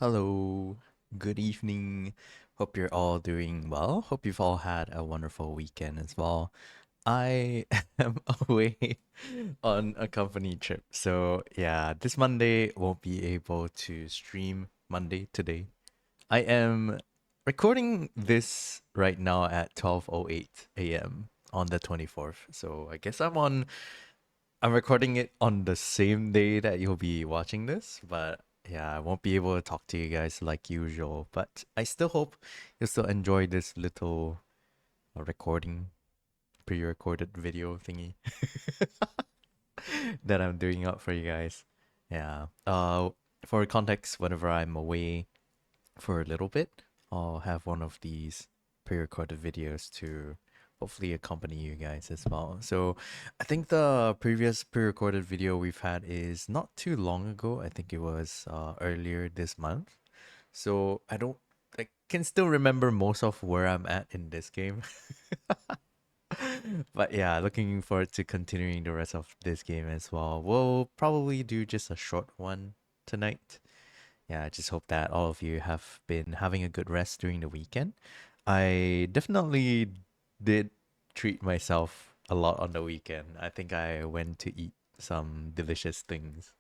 Hello, good evening. Hope you're all doing well. Hope you've all had a wonderful weekend as well. I am away on a company trip. So, yeah, this Monday won't be able to stream Monday today. I am recording this right now at 12:08 a.m. on the 24th. So, I guess I'm recording it on the same day that you'll be watching this, but yeah, I won't be able to talk to you guys like usual. But I still hope you'll still enjoy this little recording, pre-recorded video thingy that I'm doing up for you guys. Yeah. For context, whenever I'm away for a little bit, I'll have one of these pre-recorded videos to hopefully accompany you guys as well. So I think the previous pre-recorded video we've had is not too long ago. I think it was earlier this month. So I can still remember most of where I'm at in this game. But yeah, looking forward to continuing the rest of this game as well. We'll probably do just a short one tonight. Yeah, I just hope that all of you have been having a good rest during the weekend. I definitely did treat myself a lot on the weekend. I think I went to eat some delicious things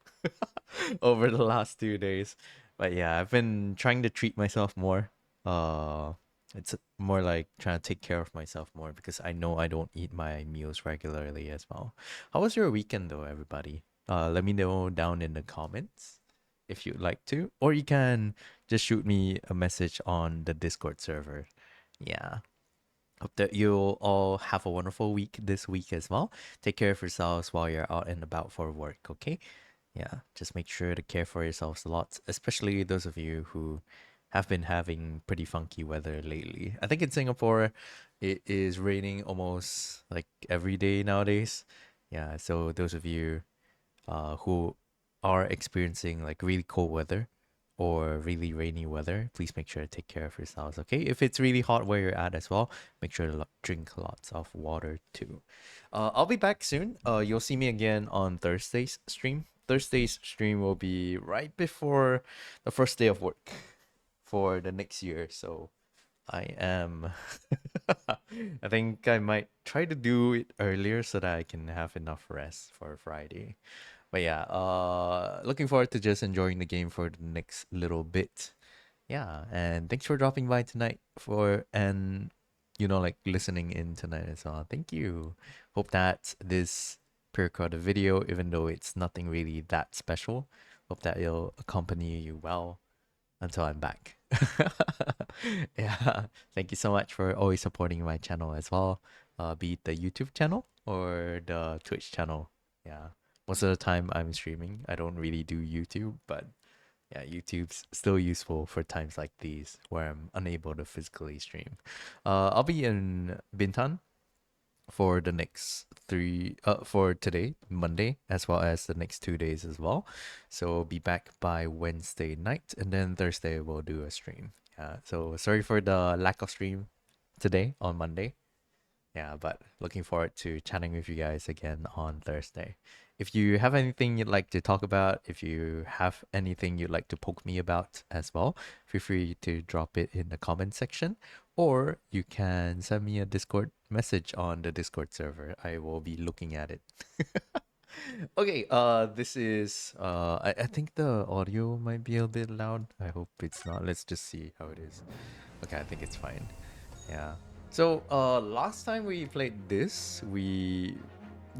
over the last 2 days. But yeah, I've been trying to treat myself more. Uh, it's more like trying to take care of myself more because I know I don't eat my meals regularly as well. How was your weekend though, everybody? Let me know down in the comments if you'd like to, or you can just shoot me a message on the Discord server. Yeah. Hope that you'll all have a wonderful week this week as well. Take care of yourselves while you're out and about for work, okay? Yeah, just make sure to care for yourselves a lot, especially those of you who have been having pretty funky weather lately. I think in Singapore, it is raining almost like every day nowadays. Yeah, so those of you who are experiencing like really cold weather or really rainy weather, please make sure to take care of yourselves, okay? If it's really hot where you're at as well, make sure to drink lots of water too. I'll be back soon. You'll see me again on Thursday's stream. Thursday's stream will be right before the first day of work for the next year. So I am. I think I might try to do it earlier so that I can have enough rest for Friday. But yeah, looking forward to just enjoying the game for the next little bit. Yeah, and thanks for dropping by tonight like listening in tonight as well. Thank you. Hope that this pre-recorded video, even though it's nothing really that special, hope that it'll accompany you well until I'm back. Yeah, thank you so much for always supporting my channel as well, be it the YouTube channel or the Twitch channel. Yeah, most of the time I'm streaming. I don't really do YouTube, but yeah, YouTube's still useful for times like these where I'm unable to physically stream. I'll be in Bintan for the next for today, Monday, as well as the next 2 days as well. So we'll be back by Wednesday night, and then Thursday we'll do a stream. Yeah, so sorry for the lack of stream today on Monday. Yeah, but looking forward to chatting with you guys again on Thursday. If you have anything you'd like to talk about, if you have anything you'd like to poke me about as well, feel free to drop it in the comment section, or you can send me a Discord message on the Discord server. I will be looking at it. Okay, this is I think the audio might be a bit loud. I hope it's not. Let's just see how it is. Okay, I think it's fine. Yeah. So last time we played this, we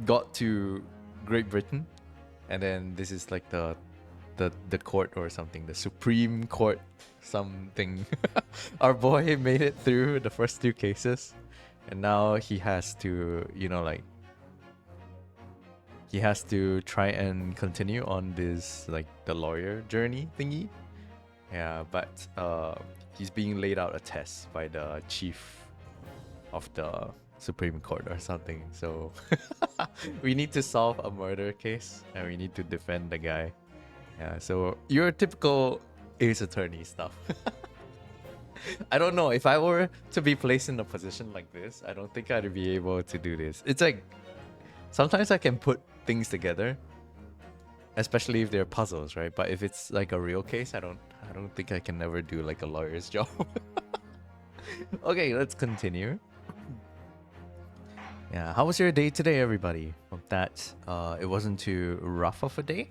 got to Great Britain, and then this is like the court or something, the Supreme Court something. Our boy made it through the first two cases, and now he has to, he has to try and continue on this like the lawyer journey thingy. Yeah, but he's being laid out a test by the chief of the Supreme Court or something. So we need to solve a murder case and we need to defend the guy. Yeah, so your typical Ace Attorney stuff. I don't know. If I were to be placed in a position like this, I don't think I'd be able to do this. It's like sometimes I can put things together, especially if they're puzzles, right? But if it's like a real case, I don't think I can ever do like a lawyer's job. Okay, let's continue. Yeah, how was your day today, everybody? Hope that it wasn't too rough of a day.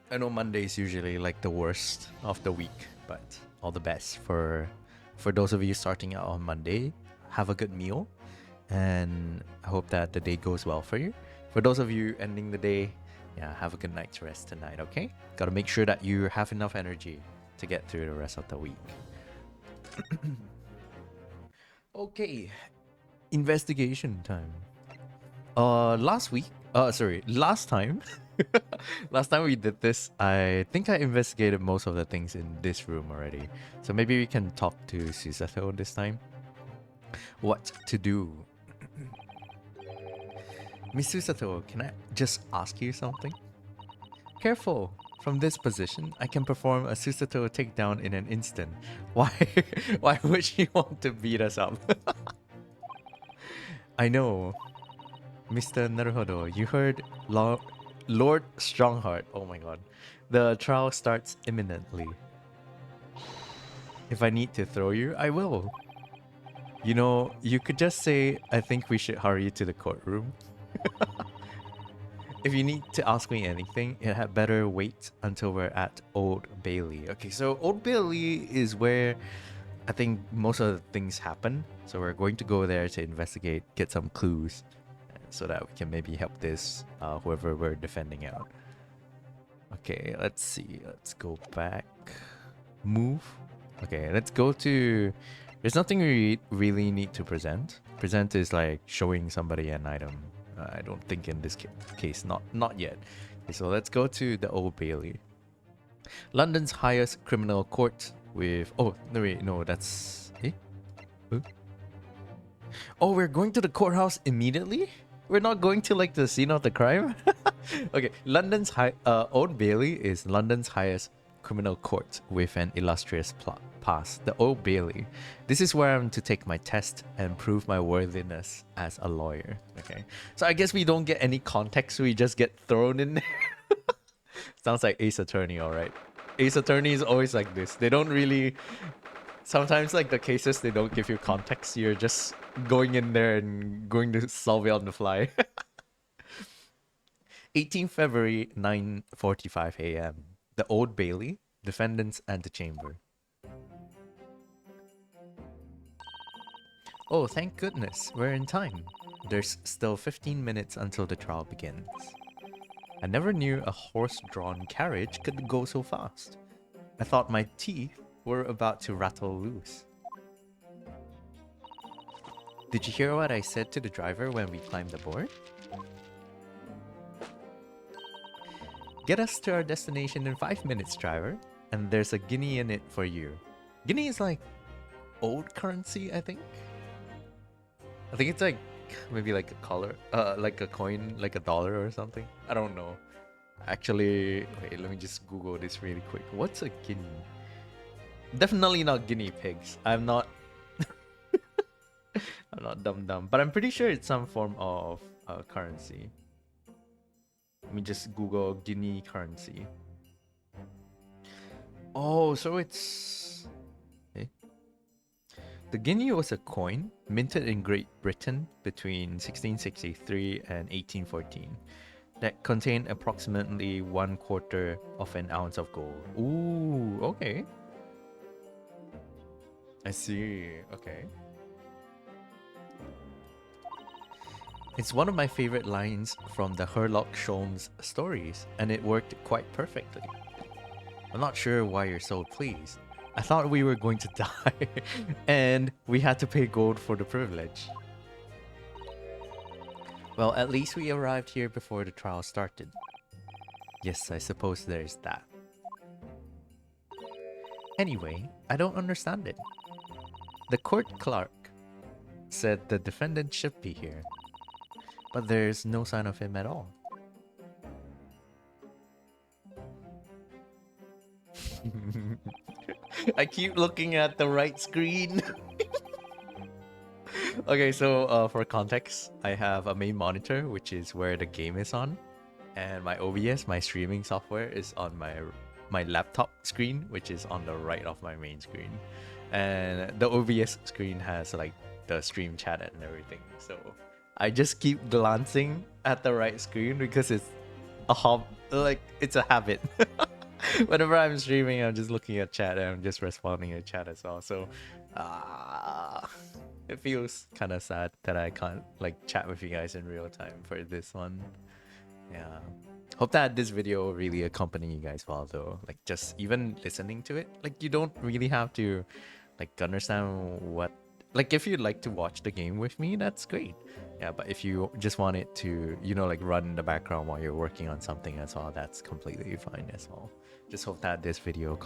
I know Monday is usually like the worst of the week, but all the best for those of you starting out on Monday. Have a good meal, and I hope that the day goes well for you. For those of you ending the day, yeah, have a good night's rest tonight. Okay, gotta make sure that you have enough energy to get through the rest of the week. Okay, investigation time. Last time. Last time we did this, I think I investigated most of the things in this room already. So maybe we can talk to Susato this time. What to do? Miss Susato, can I just ask you something? Careful! From this position, I can perform a Susato takedown in an instant. Why? Why would she want to beat us up? I know. Mr. Naruhodo, you heard Lord Strongheart. Oh my god. The trial starts imminently. If I need to throw you, I will. You know, you could just say, I think we should hurry to the courtroom. If you need to ask me anything, it had better wait until we're at Old Bailey. Okay, so Old Bailey is where I think most of the things happen. So we're going to go there to investigate, get some clues, so that we can maybe help this whoever we're defending out. Okay, let's see. Let's go back. Move. Okay, let's go to... There's nothing we really need to present. Present is like showing somebody an item. I don't think in this case, not yet. Okay, so let's go to the Old Bailey. London's highest criminal court with... Oh, no, wait, no, that's... Eh? Huh? Oh, we're going to the courthouse immediately? We're not going to like the scene of the crime? Okay, London's Old Bailey is London's highest criminal court with an illustrious past, the Old Bailey. This is where I'm to take my test and prove my worthiness as a lawyer. Okay, so I guess we don't get any context, we just get thrown in there. Sounds like Ace Attorney, alright. Ace Attorney is always like this. They don't really... Sometimes like the cases, they don't give you context. You're just going in there and going to solve it on the fly. 18 February, 9:45 a.m. The Old Bailey, defendant's antechamber. Oh, thank goodness, we're in time. There's still 15 minutes until the trial begins. I never knew a horse-drawn carriage could go so fast. I thought my teeth were about to rattle loose. Did you hear what I said to the driver when we climbed aboard? Get us to our destination in 5 minutes, driver. And there's a guinea in it for you. Guinea is like old currency, I think. I think it's like maybe like a color, like a coin, like a dollar or something. I don't know. Actually, wait, let me just Google this really quick. What's a guinea? Definitely not guinea pigs. I'm not I'm not dumb, but I'm pretty sure it's some form of currency. Let me just Google guinea currency. Oh, so it's... Eh? The guinea was a coin minted in Great Britain between 1663 and 1814 that contained approximately 1/4 of an ounce of gold. Ooh, okay. I see. Okay. It's one of my favorite lines from the Sherlock Holmes stories, and it worked quite perfectly. I'm not sure why you're so pleased. I thought we were going to die, and we had to pay gold for the privilege. Well, at least we arrived here before the trial started. Yes, I suppose there's that. Anyway, I don't understand it. The court clerk said the defendant should be here, but there's no sign of him at all. I keep looking at the right screen. Okay, so for context, I have a main monitor, which is where the game is on, and my OBS, my streaming software, is on my my laptop screen, which is on the right of my main screen, and the OBS screen has like the stream chat and everything. So I just keep glancing at the right screen because it's it's a habit. Whenever I'm streaming, I'm just looking at chat and I'm just responding to chat as well. So it feels kind of sad that I can't like chat with you guys in real time for this one. Yeah. Hope that this video will really accompany you guys well though. Like just even listening to it, like you don't really have to like understand what, like if you'd like to watch the game with me, that's great. Yeah, but if you just want it to, you know, like run in the background while you're working on something as well, that's completely fine as well. Just hope that this video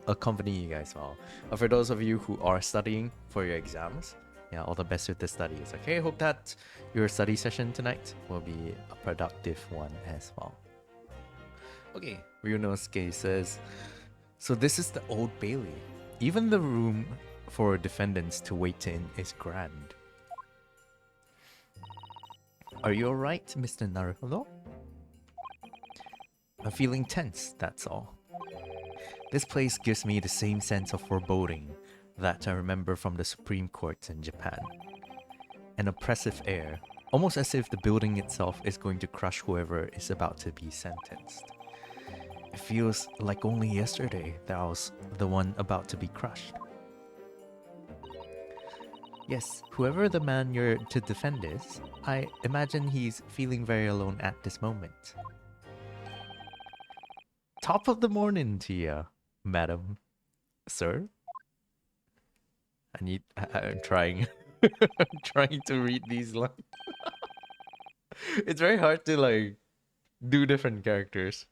accompany you guys well. For those of you who are studying for your exams, yeah, all the best with the studies. Okay, hope that your study session tonight will be a productive one as well. Okay, Ryunosuke says, so this is the Old Bailey. Even the room for defendants to wait in is grand. Are you alright, Mr. Naruhodo? I'm feeling tense, that's all. This place gives me the same sense of foreboding that I remember from the Supreme Court in Japan. An oppressive air, almost as if the building itself is going to crush whoever is about to be sentenced. It feels like only yesterday that I was the one about to be crushed. Yes, whoever the man you're to defend is, I imagine he's feeling very alone at this moment. Top of the morning to you, madam. Sir? I'm trying. I'm trying to read these lines. It's very hard to like do different characters.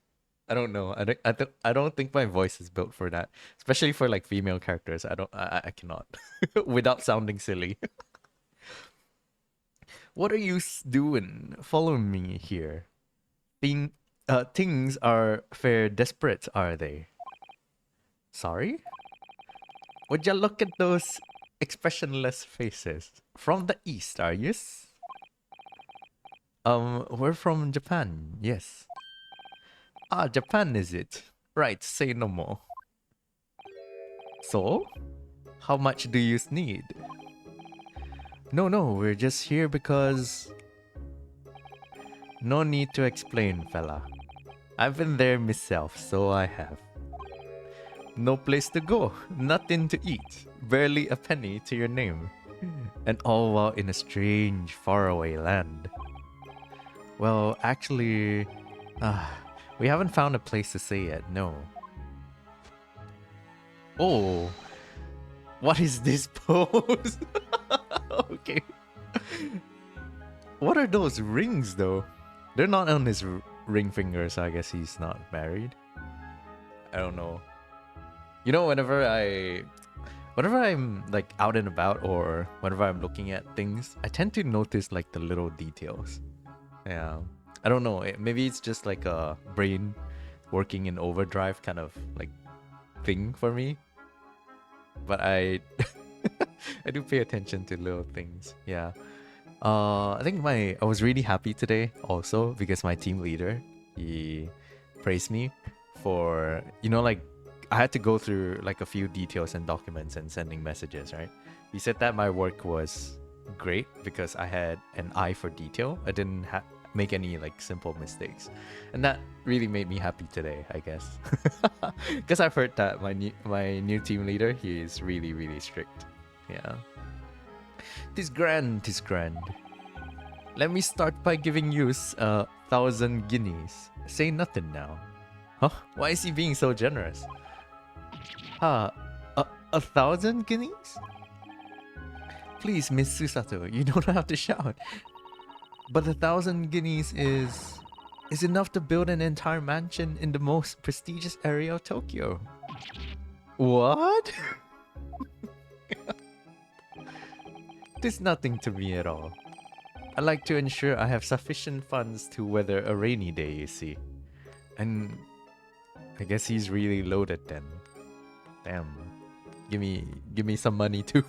I don't know. I don't think my voice is built for that, especially for like female characters. I cannot without sounding silly. What are you doing? Follow me here. Things are fair desperate, are they? Sorry? Would you look at those expressionless faces? From the east, are you? We're from Japan, yes. Ah, Japan is it? Right, say no more. So? How much do you need? No, we're just here because... No need to explain, fella. I've been there myself, so I have. No place to go, nothing to eat, barely a penny to your name. And all while in a strange, faraway land. Well, actually... we haven't found a place to stay yet, no. Oh! What is this pose? Okay. What are those rings, though? They're not on his ring finger, so I guess he's not married. I don't know. You know, whenever I'm like out and about or whenever I'm looking at things, I tend to notice like the little details. Yeah. I don't know. Maybe it's just like a brain working in overdrive kind of like thing for me. But I do pay attention to little things. Yeah. I think I was really happy today also because my team leader, he praised me for, you know, like I had to go through like a few details and documents and sending messages, right? He said that my work was great because I had an eye for detail. I didn't make any like simple mistakes, and that really made me happy today, I guess. Because I've heard that my new team leader, he is really strict. Yeah. Tis grand. Let me start by giving you 1,000 guineas. Say nothing now. Huh? Why is he being so generous? 1,000 guineas? Please, Miss Susato, you don't have to shout. But 1,000 guineas is enough to build an entire mansion in the most prestigious area of Tokyo. What? It's nothing to me at all. I like to ensure I have sufficient funds to weather a rainy day, you see. And I guess he's really loaded then. Damn. Give me some money too.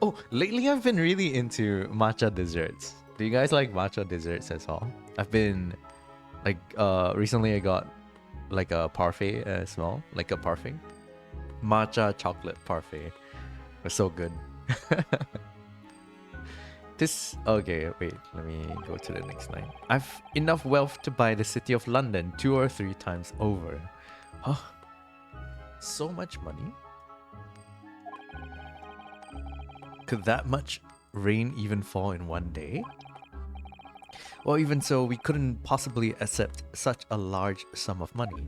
Oh, lately I've been really into matcha desserts. Do you guys like matcha desserts as well? I've been like recently I got like a parfait as well, like a parfait. Matcha chocolate parfait. It's so good. This okay, wait, let me go to the next line. I've enough wealth to buy the city of London 2 or 3 times over. Huh? So much money? Could that much rain even fall in one day? Well, even so, we couldn't possibly accept such a large sum of money.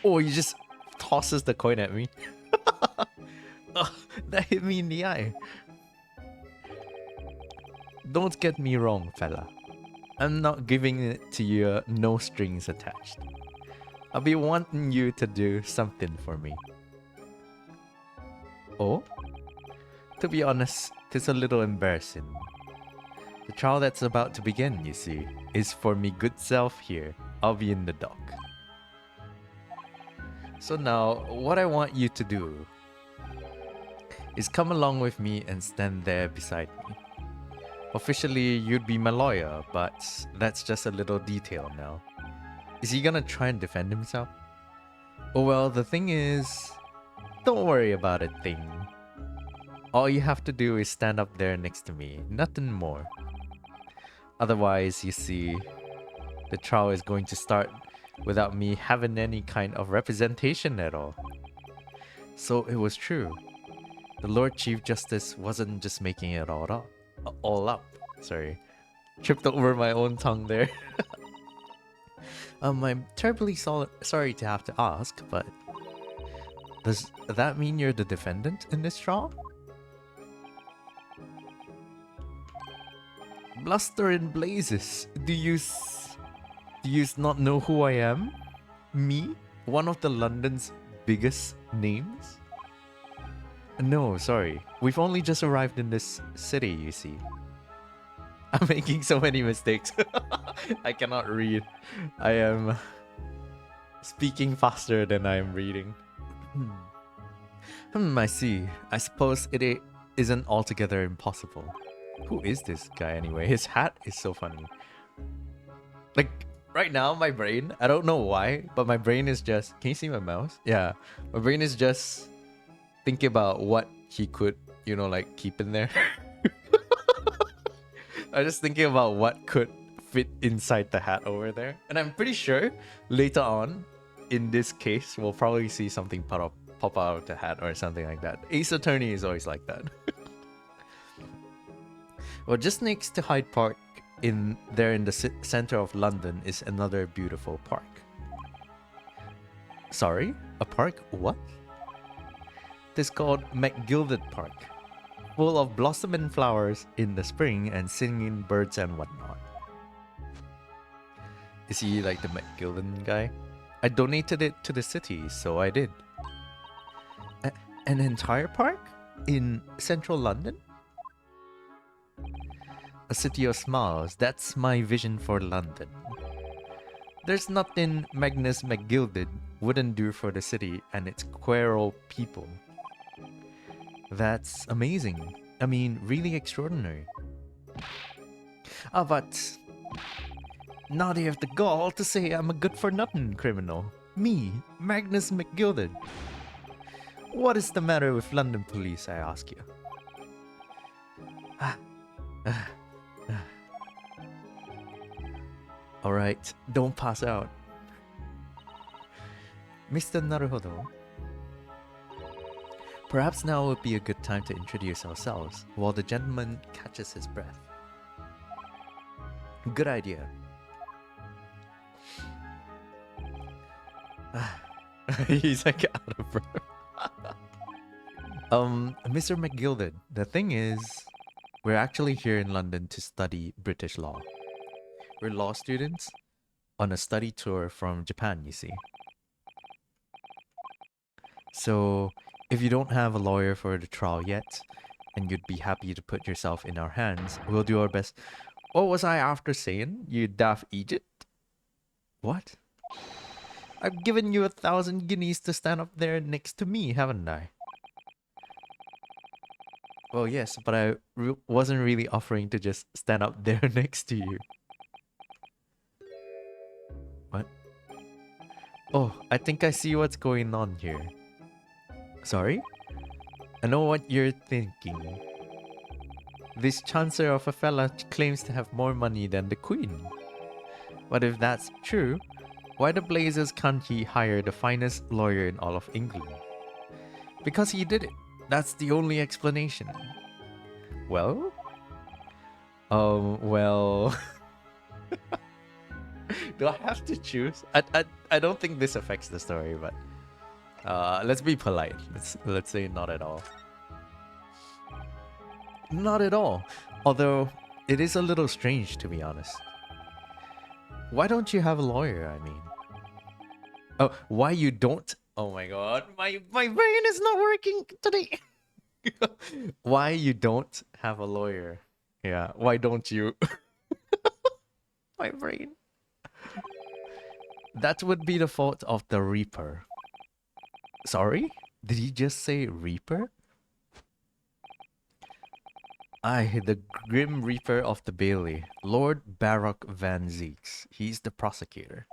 Oh, he just tosses the coin at me. Ugh, that hit me in the eye. Don't get me wrong, fella. I'm not giving it to you no strings attached. I'll be wanting you to do something for me. Oh? To be honest, it's a little embarrassing. The trial that's about to begin, you see, is for me good self here. I'll be in the dock. So now, what I want you to do is come along with me and stand there beside me. Officially, you'd be my lawyer, but that's just a little detail now. Is he gonna try and defend himself? Oh well, the thing is, don't worry about a thing. All you have to do is stand up there next to me, nothing more. Otherwise, you see, the trial is going to start without me having any kind of representation at all. So it was true. The Lord Chief Justice wasn't just making it all up. Sorry. Tripped over my own tongue there. I'm terribly sorry to have to ask, but does that mean you're the defendant in this trial? Bluster and blazes. Do you not know who I am? Me? One of the London's biggest names? No, sorry. We've only just arrived in this city, you see. I'm making so many mistakes. I cannot read. I am speaking faster than I am reading. I see. I suppose it isn't altogether impossible. Who is this guy anyway? His hat is so funny. Like, right now, my brain, I don't know why, but my brain is just... Can you see my mouse? Yeah. My brain is just thinking about what he could, you know, like, keep in there. I'm just thinking about what could fit inside the hat over there. And I'm pretty sure later on, in this case, we'll probably see something pop out of the hat or something like that. Ace Attorney is always like that. Well, just next to Hyde Park, in the center of London, is another beautiful park. Sorry? A park? What? It is called McGilded Park. Full of blossoming flowers in the spring and singing birds and whatnot. Is he like the McGilden guy? I donated it to the city, so I did. An entire park? In central London? A city of smiles, that's my vision for London. There's nothing Magnus McGilded wouldn't do for the city and its queer old people. That's amazing. I mean, really extraordinary. But now they have the gall to say I'm a good-for-nothing criminal. Me, Magnus McGilded. What is the matter with London police, I ask you? Alright, don't pass out. Mr. Naruhodo. Perhaps now would be a good time to introduce ourselves, while the gentleman catches his breath. Good idea. He's like out of breath. Mr. McGilded, the thing is, we're actually here in London to study British law. We're law students on a study tour from Japan, you see. So, if you don't have a lawyer for the trial yet, and you'd be happy to put yourself in our hands, we'll do our best. What was I after saying, you daft Egypt? What? I've given you 1,000 guineas to stand up there next to me, haven't I? Well, yes, but I wasn't really offering to just stand up there next to you. What? Oh, I think I see what's going on here. Sorry? I know what you're thinking. This Chancellor of a fella claims to have more money than the Queen. But if that's true, why the blazes can't he hire the finest lawyer in all of England? Because he did it. That's the only explanation. Well? Well... Do I have to choose? I don't think this affects the story, but... let's be polite. Let's say not at all. Not at all. Although, it is a little strange, to be honest. Why don't you have a lawyer, I mean? Oh, why you don't? Oh my god, my brain is not working today. Why you don't have a lawyer? Yeah, why don't you? My brain. That would be the fault of the Reaper. Sorry? Did he just say Reaper? Aye, the Grim Reaper of the Bailey, Lord Baroque Van Zeeks. He's the prosecutor.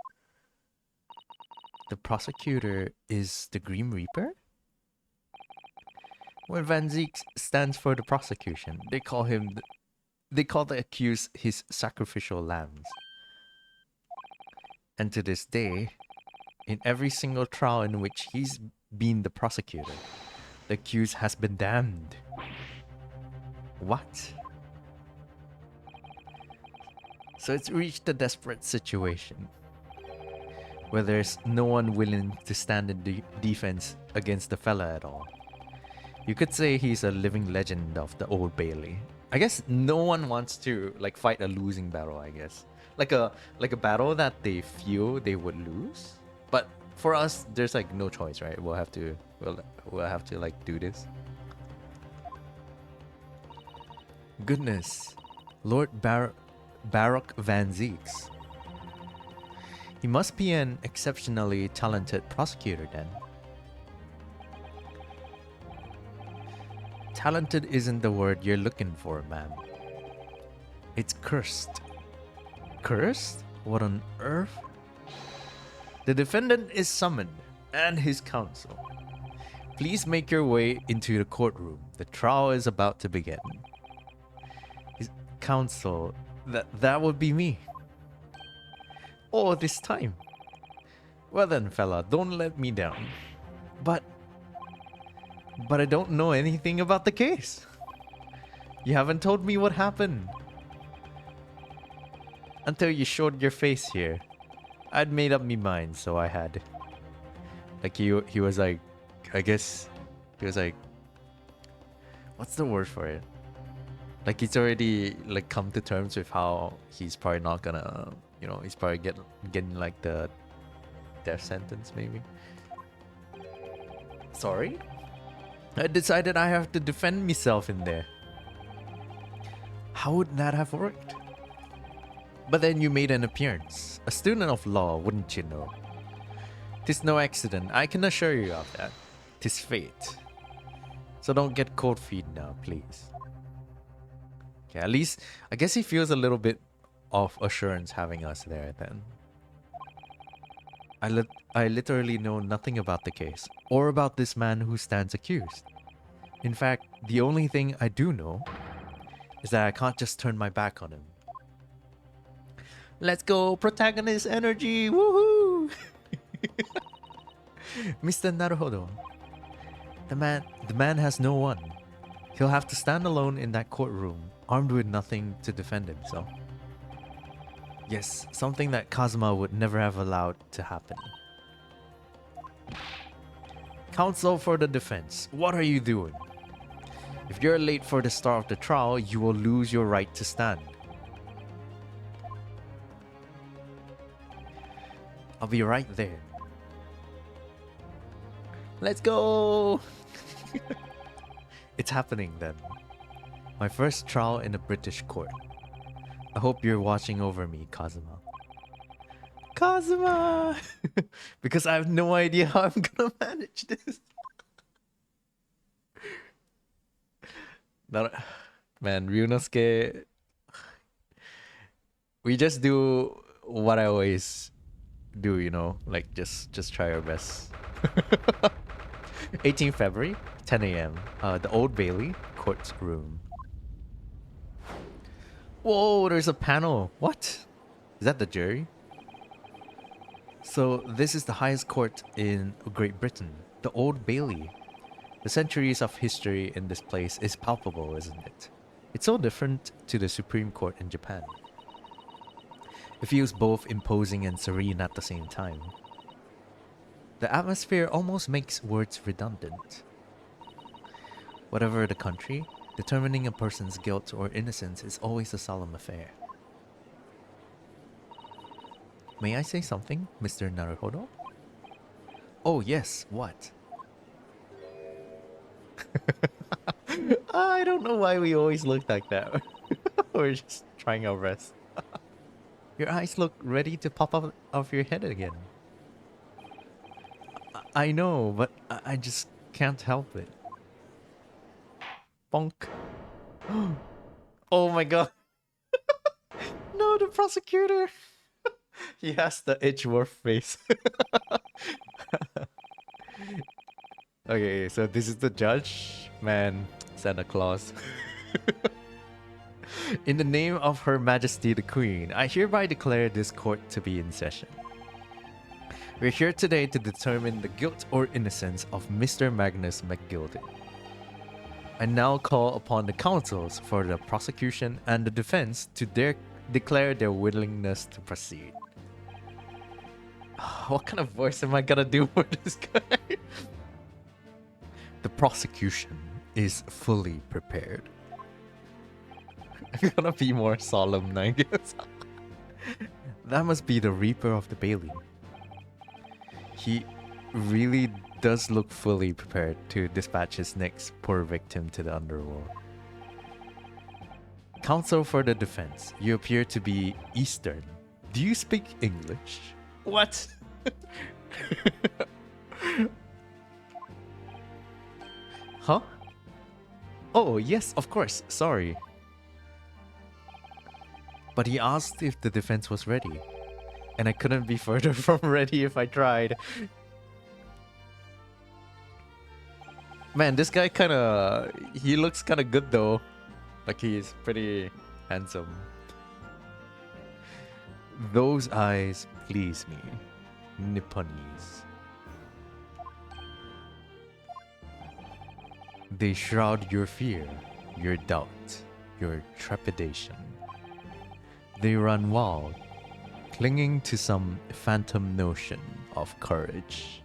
The prosecutor is the Grim Reaper? When Van Zeeks stands for the prosecution, they call the accused his sacrificial lambs. And to this day, in every single trial in which he's been the prosecutor, the accused has been damned. What? So it's reached a desperate situation where there's no one willing to stand in defense against the fella at all. You could say he's a living legend of the Old Bailey. I guess no one wants to like fight a losing battle, I guess. Like a battle that they feel they would lose. But for us, there's like no choice, right? We'll have to like do this. Goodness. Lord Baroque Van Zeeks. He must be an exceptionally talented prosecutor then. Talented isn't the word you're looking for, ma'am. It's cursed. Cursed? What on earth? The defendant is summoned, and his counsel. Please make your way into the courtroom. The trial is about to begin. His counsel, that would be me. All this time. Well then, fella, don't let me down. But I don't know anything about the case. You haven't told me what happened. Until you showed your face here. I'd made up me mind, so I had. Like he was like, I guess he was like, what's the word for it? Like he's already like come to terms with how he's probably not gonna, you know, he's probably getting like the death sentence maybe. Sorry? I decided I have to defend myself in there. How would that have worked? But then you made an appearance. A student of law, wouldn't you know? 'Tis no accident, I can assure you of that. 'Tis fate. So don't get cold feet now, please. Okay, at least, I guess he feels a little bit of assurance having us there then. I literally know nothing about the case, or about this man who stands accused. In fact, the only thing I do know is that I can't just turn my back on him. Let's go, protagonist energy! Woohoo! Mr. Naruhodo. The man has no one. He'll have to stand alone in that courtroom, armed with nothing to defend himself. Yes, something that Kazuma would never have allowed to happen. Counsel for the defense, what are you doing? If you're late for the start of the trial, you will lose your right to stand. I'll be right there. Let's go! It's happening then. My first trial in a British court. I hope you're watching over me, Kazuma. Kazuma! Because I have no idea how I'm gonna manage this. Man, Ryunosuke... We just do what I always do, you know, like just try our best. 18th February, 10 a.m. The Old Bailey courtroom. Whoa, there's a panel. What? Is that the jury? So this is the highest court in Great Britain, the Old Bailey. The centuries of history in this place is palpable, isn't it? It's so different to the Supreme Court in Japan. It feels both imposing and serene at the same time. The atmosphere almost makes words redundant. Whatever the country, determining a person's guilt or innocence is always a solemn affair. May I say something, Mr. Naruhodo? Oh yes, what? I don't know why we always look like that. We're just trying our best. Your eyes look ready to pop up of your head again. I know, but I just can't help it. Bonk. Oh my god. No, the prosecutor. He has the Edgeworth face. Okay, so this is the judge. Man, Santa Claus. In the name of Her Majesty the Queen, I hereby declare this court to be in session. We're here today to determine the guilt or innocence of Mr. Magnus McGilded. I now call upon the counsels for the prosecution and the defense to declare their willingness to proceed. What kind of voice am I gonna do for this guy? The prosecution is fully prepared. I'm gonna be more solemn, I guess. That must be the Reaper of the Bailey. He really does look fully prepared to dispatch his next poor victim to the underworld. Counsel for the defense, you appear to be Eastern. Do you speak English? What? Huh? Oh, yes, of course. Sorry. But he asked if the defense was ready. And I couldn't be further from ready if I tried. Man, this guy kinda... He looks kinda good though. Like he's pretty handsome. Those eyes please me. Nipponese. They shroud your fear, your doubt, your trepidation. They run wild, clinging to some phantom notion of courage.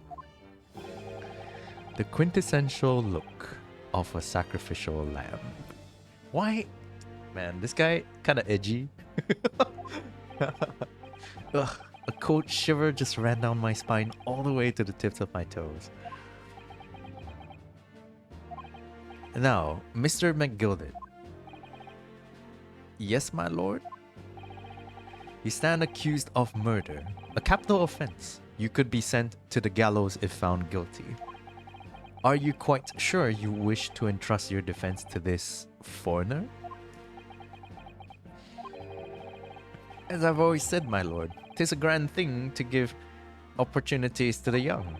The quintessential look of a sacrificial lamb. Why? Man, this guy kinda edgy. Ugh, a cold shiver just ran down my spine all the way to the tips of my toes. Now, Mr. McGilded. Yes, my lord? You stand accused of murder, a capital offense. You could be sent to the gallows if found guilty. Are you quite sure you wish to entrust your defense to this foreigner? As I've always said, my lord, 'tis a grand thing to give opportunities to the young,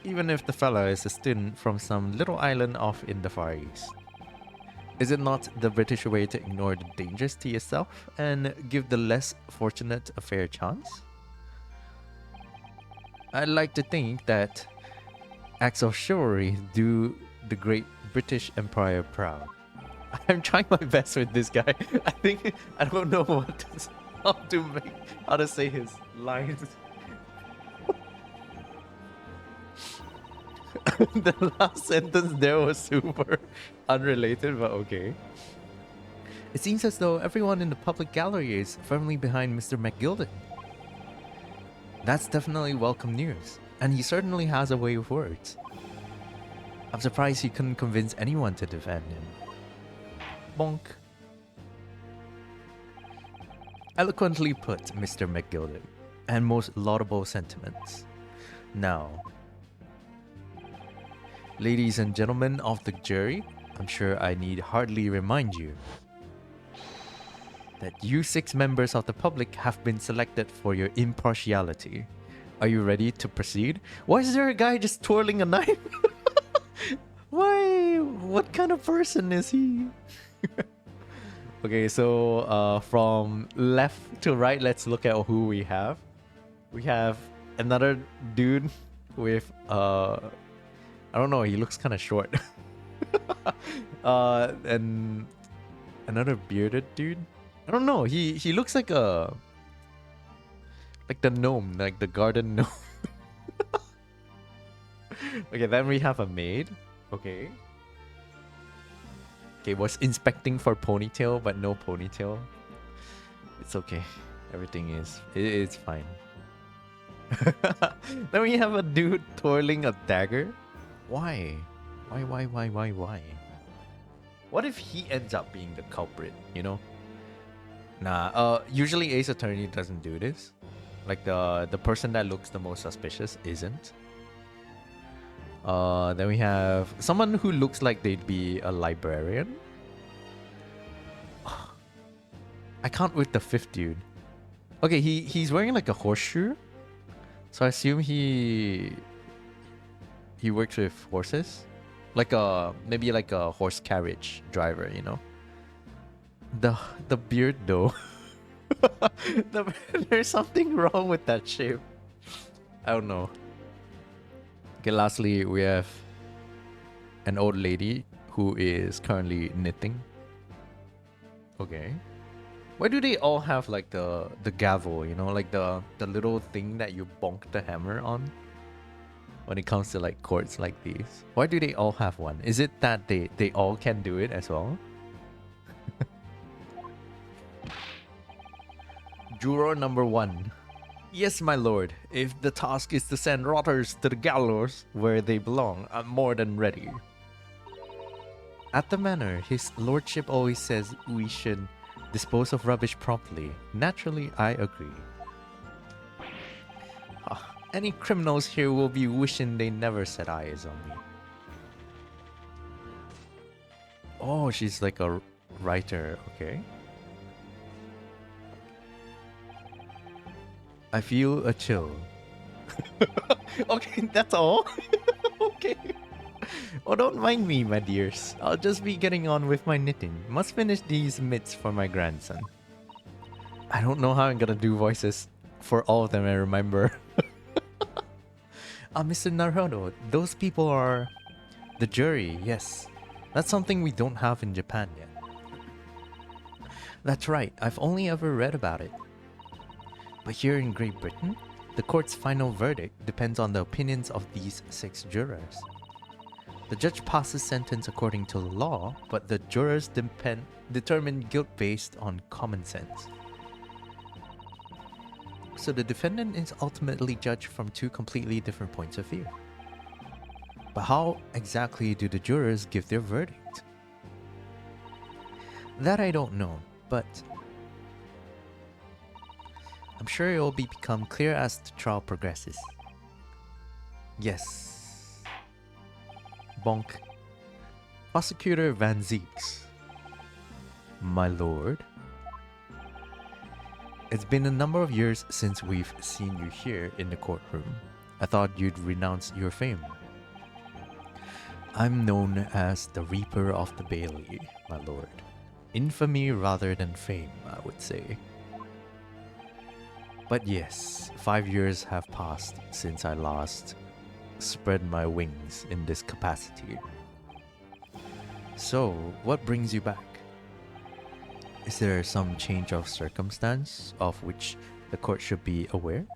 even if the fella is a student from some little island off in the Far East. Is it not the British way to ignore the dangers to yourself and give the less fortunate a fair chance? I'd like to think that acts of chivalry do the great British Empire proud. I'm trying my best with this guy. I don't know how to say his lines. The last sentence there was super unrelated, but okay. It seems as though everyone in the public gallery is firmly behind Mr. McGilded. That's definitely welcome news, and he certainly has a way with words. I'm surprised he couldn't convince anyone to defend him. Bonk. Eloquently put, Mr. McGilded, and most laudable sentiments. Now, ladies and gentlemen of the jury, I'm sure I need hardly remind you that you 6 members of the public have been selected for your impartiality Are you ready to proceed? Why is there a guy just twirling a knife? Why? What kind of person is he? Okay, so from left to right, let's look at who we have. We have another dude with I don't know, he looks kind of short. And another bearded dude. I don't know, he looks like the gnome, like the garden gnome. Okay, then we have a maid. Okay. Okay, was inspecting for ponytail, but no ponytail. It's okay. Everything it's fine. Then we have a dude twirling a dagger. Why? Why? What if he ends up being the culprit, you know? Nah, usually Ace Attorney doesn't do this. Like the person that looks the most suspicious isn't. Then we have someone who looks like they'd be a librarian. I can't with the fifth dude. Okay, he's wearing like a horseshoe. So I assume he works with horses. Like maybe like a horse carriage driver, you know. The beard though. There's something wrong with that shape. I don't know. Okay, lastly, we have an old lady who is currently knitting. Okay. Why do they all have like the gavel, you know, like the little thing that you bonk the hammer on when it comes to like courts like these? Why do they all have one? Is it that they all can do it as well? Juror number 1. Yes, my lord. If the task is to send rotters to the gallows where they belong, I'm more than ready. At the manor, his lordship always says we should dispose of rubbish promptly. Naturally, I agree. Any criminals here will be wishing they never set eyes on me. Oh, she's like a writer, okay. I feel a chill. Okay, that's all. Okay. Oh, don't mind me, my dears. I'll just be getting on with my knitting. Must finish these mitts for my grandson. I don't know how I'm gonna do voices for all of them, I remember. Mr. Naruto, those people are the jury, yes. That's something we don't have in Japan yet. That's right, I've only ever read about it. But here in Great Britain, the court's final verdict depends on the opinions of these 6 jurors. The judge passes sentence according to the law, but the jurors determine guilt based on common sense. So the defendant is ultimately judged from 2 completely different points of view. But how exactly do the jurors give their verdict? That I don't know, but I'm sure it will become clear as the trial progresses. Yes. Bonk. Prosecutor Van Zeeks. My lord. It's been a number of years since we've seen you here in the courtroom. I thought you'd renounce your fame. I'm known as the Reaper of the Bailey, my lord. Infamy rather than fame, I would say. But yes, 5 years have passed since I last spread my wings in this capacity. So, what brings you back? Is there some change of circumstance of which the court should be aware?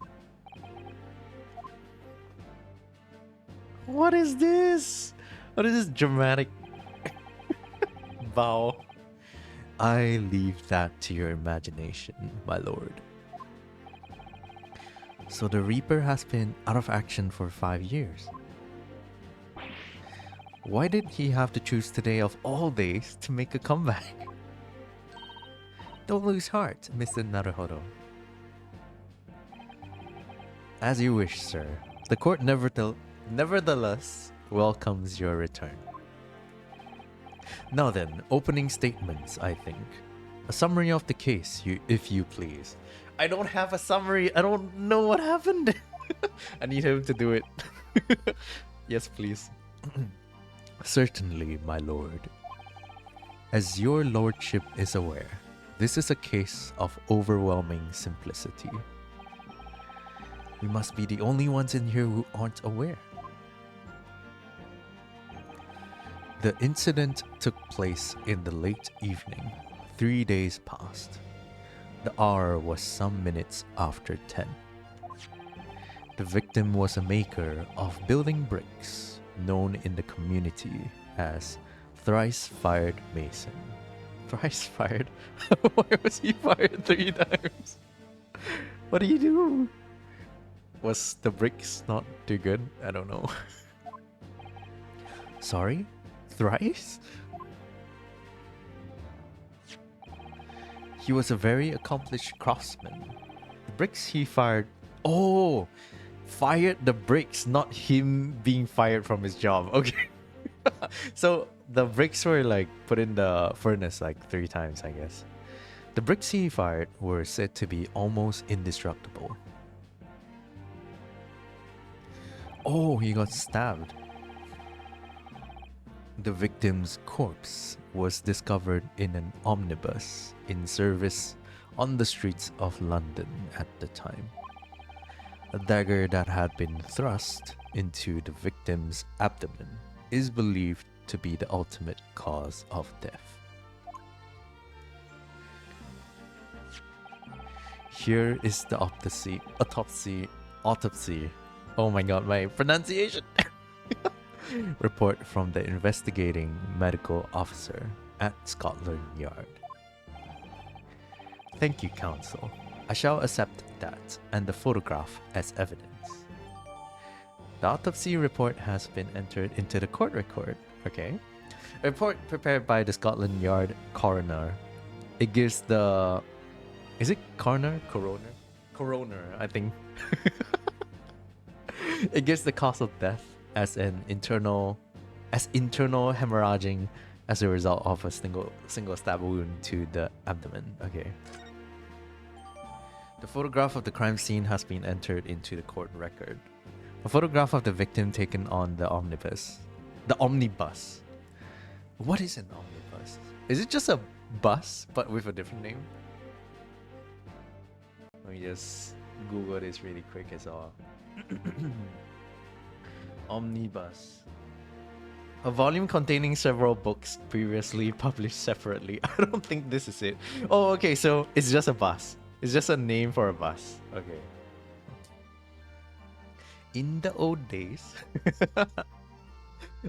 What is this? What is this dramatic bow? I leave that to your imagination, my lord. So the Reaper has been out of action for 5 years. Why did he have to choose today of all days to make a comeback? Don't lose heart, Mr. Naruhodo. As you wish, sir. The court nevertheless welcomes your return. Now then, opening statements, I think. A summary of the case, if you please. I don't have a summary. I don't know what happened. I need him to do it. Yes, please. Certainly, my lord. As your lordship is aware, this is a case of overwhelming simplicity. We must be the only ones in here who aren't aware. The incident took place in the late evening, 3 days past. The hour was some minutes after 10. The victim was a maker of building bricks, known in the community as Thrice Fired Mason. Thrice fired? Why was he fired 3 times? What do you do? Was the bricks not too good? I don't know. Sorry? Thrice? He was a very accomplished craftsman. The bricks he fired... Oh! Fired the bricks, not him being fired from his job. Okay. So the bricks were like put in the furnace like 3 times, I guess. The bricks he fired were said to be almost indestructible. Oh, he got stabbed. The victim's corpse was discovered in an omnibus in service on the streets of London at the time. A dagger that had been thrust into the victim's abdomen is believed to be the ultimate cause of death. Here is the autopsy. Oh my god, my pronunciation! Report from the investigating medical officer at Scotland Yard. Thank you, counsel. I shall accept that and the photograph as evidence. The autopsy report has been entered into the court record. Okay. A report prepared by the Scotland Yard coroner. It gives the... Is it coroner? Coroner? Coroner, I think. It gives the cause of death as internal hemorrhaging as a result of a single stab wound to the abdomen. Okay. The photograph of the crime scene has been entered into the court record. A photograph of the victim taken on the omnibus. The omnibus. What is an omnibus? Is it just a bus but with a different name? Let me just Google this really quick as well. Omnibus. A volume containing several books previously published separately. I don't think this is it. Oh, okay, so it's just a bus. It's just a name for a bus. Okay. In the old days.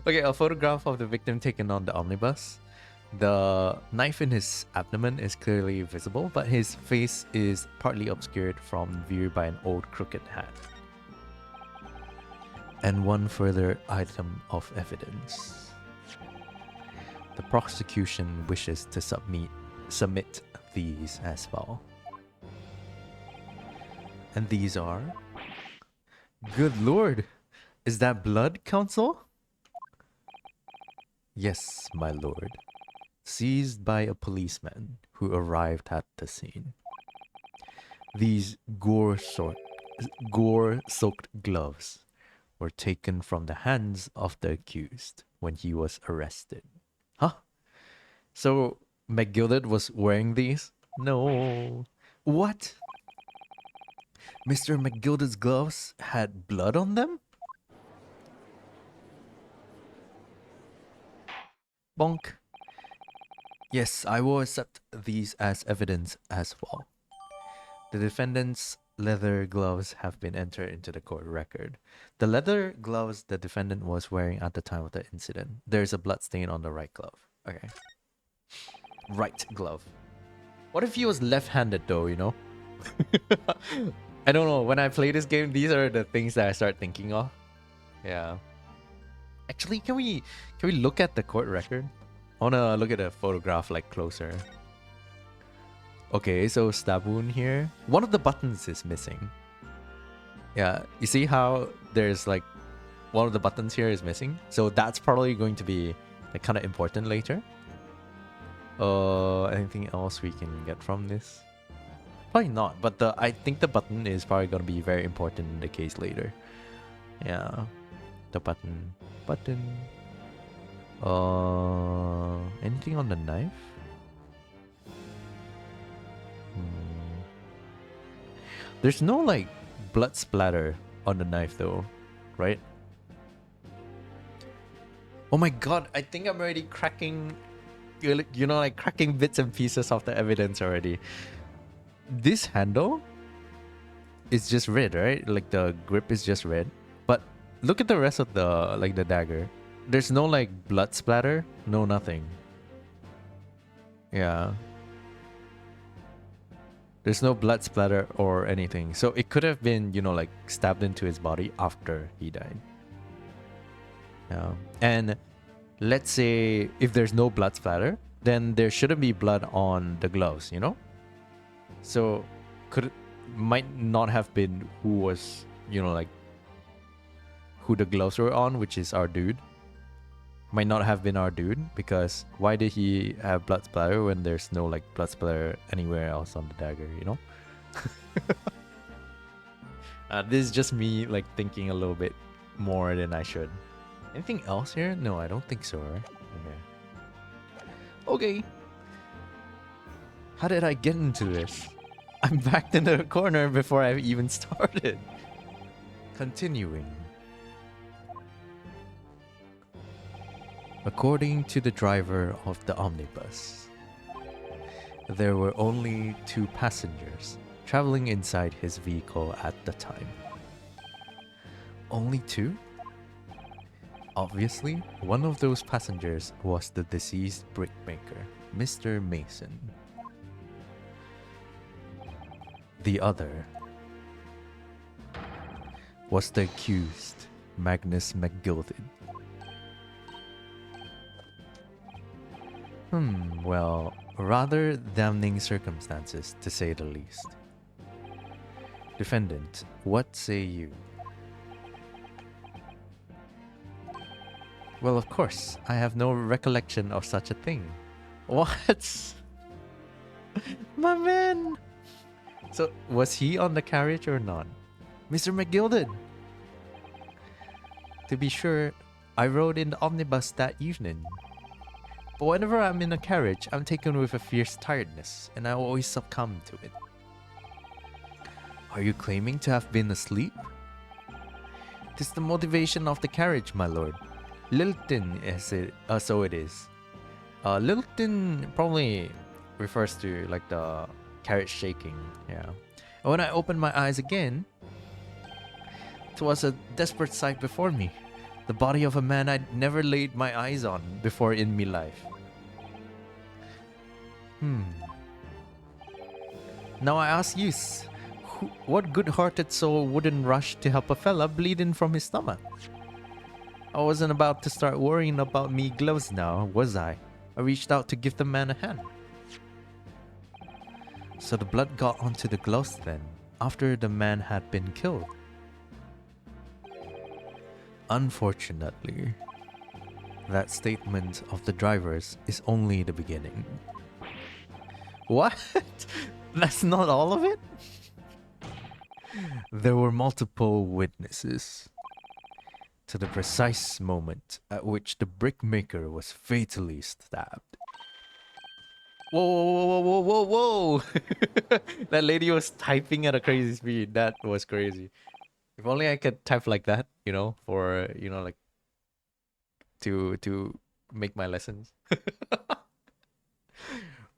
Okay, a photograph of the victim taken on the omnibus. The knife in his abdomen is clearly visible, but his face is partly obscured from view by an old crooked hat. And one further item of evidence. The prosecution wishes to submit these as well. And these are... Good lord! Is that blood, counsel? Yes, my lord. Seized by a policeman who arrived at the scene. These gore-soaked gloves were taken from the hands of the accused when he was arrested. Huh? So McGilded was wearing these? No. What? Mr. McGilded's gloves had blood on them? Bonk. Yes, I will accept these as evidence as well. The defendant's leather gloves have been entered into the court record. The leather gloves the defendant was wearing at the time of the incident. There's a blood stain on the right glove. Okay. Right glove. What if he was left-handed though, you know? I don't know. When I play this game, these are the things that I start thinking of. Yeah. Actually, can we look at the court record? I wanna look at the photograph like closer. Okay, so stab wound here. One of the buttons is missing. Yeah, you see how there's like one of the buttons here is missing? So that's probably going to be like kind of important later. Anything else we can get from this? Probably not, but I think the button is probably gonna be very important in the case later. Yeah, the button. Button. Anything on the knife? Hmm. There's no like blood splatter on the knife though, right? Oh my god, I think I'm already cracking, you know, like cracking bits and pieces of the evidence already. This handle is just red, right? Like the grip is just red. But look at the rest of the, like the dagger. There's no like blood splatter, no nothing. Yeah. There's no blood splatter or anything. So it could have been, you know, like stabbed into his body after he died. Yeah. And let's say if there's no blood splatter, then there shouldn't be blood on the gloves, you know? So might not have been who was, you know, like who the gloves were on, which is our dude. Might not have been our dude, because why did he have blood splatter when there's no like blood splatter anywhere else on the dagger, you know? This is just me like thinking a little bit more than I should. Anything else here? No, I don't think so, right? Okay. How did I get into this? I'm backed in the corner before I even started. Continuing. According to the driver of the omnibus, there were only 2 passengers traveling inside his vehicle at the time. Only 2? Obviously, one of those passengers was the deceased brickmaker, Mr. Mason. The other was the accused, Magnus McGilded. Well, rather damning circumstances, to say the least. Defendant, what say you? Well, of course, I have no recollection of such a thing. What? My man! So, was he on the carriage or not? Mr. McGilded! To be sure, I rode in the omnibus that evening. But whenever I'm in a carriage, I'm taken with a fierce tiredness, and I always succumb to it. Are you claiming to have been asleep? 'Tis the motivation of the carriage, my lord. Lilting, so it is. Lilting probably refers to like the carriage shaking, yeah. And when I opened my eyes again, it was a desperate sight before me. The body of a man I'd never laid my eyes on before in me life. Now I ask you, what good-hearted soul wouldn't rush to help a fella bleeding from his stomach? I wasn't about to start worrying about me gloves now, was I? I reached out to give the man a hand. So the blood got onto the gloves then, after the man had been killed. Unfortunately, that statement of the driver's is only the beginning. What? That's not all of it? There were multiple witnesses to the precise moment at which the brickmaker was fatally stabbed. Whoa, whoa, whoa, whoa, whoa, whoa! That lady was typing at a crazy speed. That was crazy. If only I could type like that, you know, for, you know, like to make my lessons.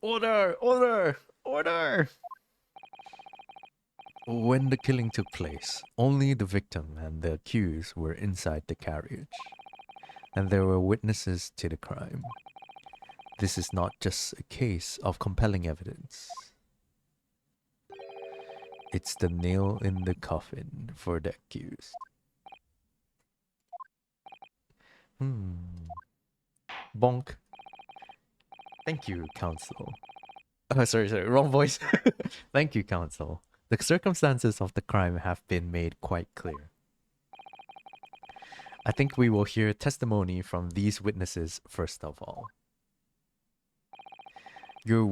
Order! Order! Order! When the killing took place, only the victim and the accused were inside the carriage, and there were witnesses to the crime. This is not just a case of compelling evidence. It's the nail in the coffin for the accused. Bonk. Thank you, counsel. Oh, sorry, wrong voice. Thank you, counsel. The circumstances of the crime have been made quite clear. I think we will hear testimony from these witnesses first of all. Your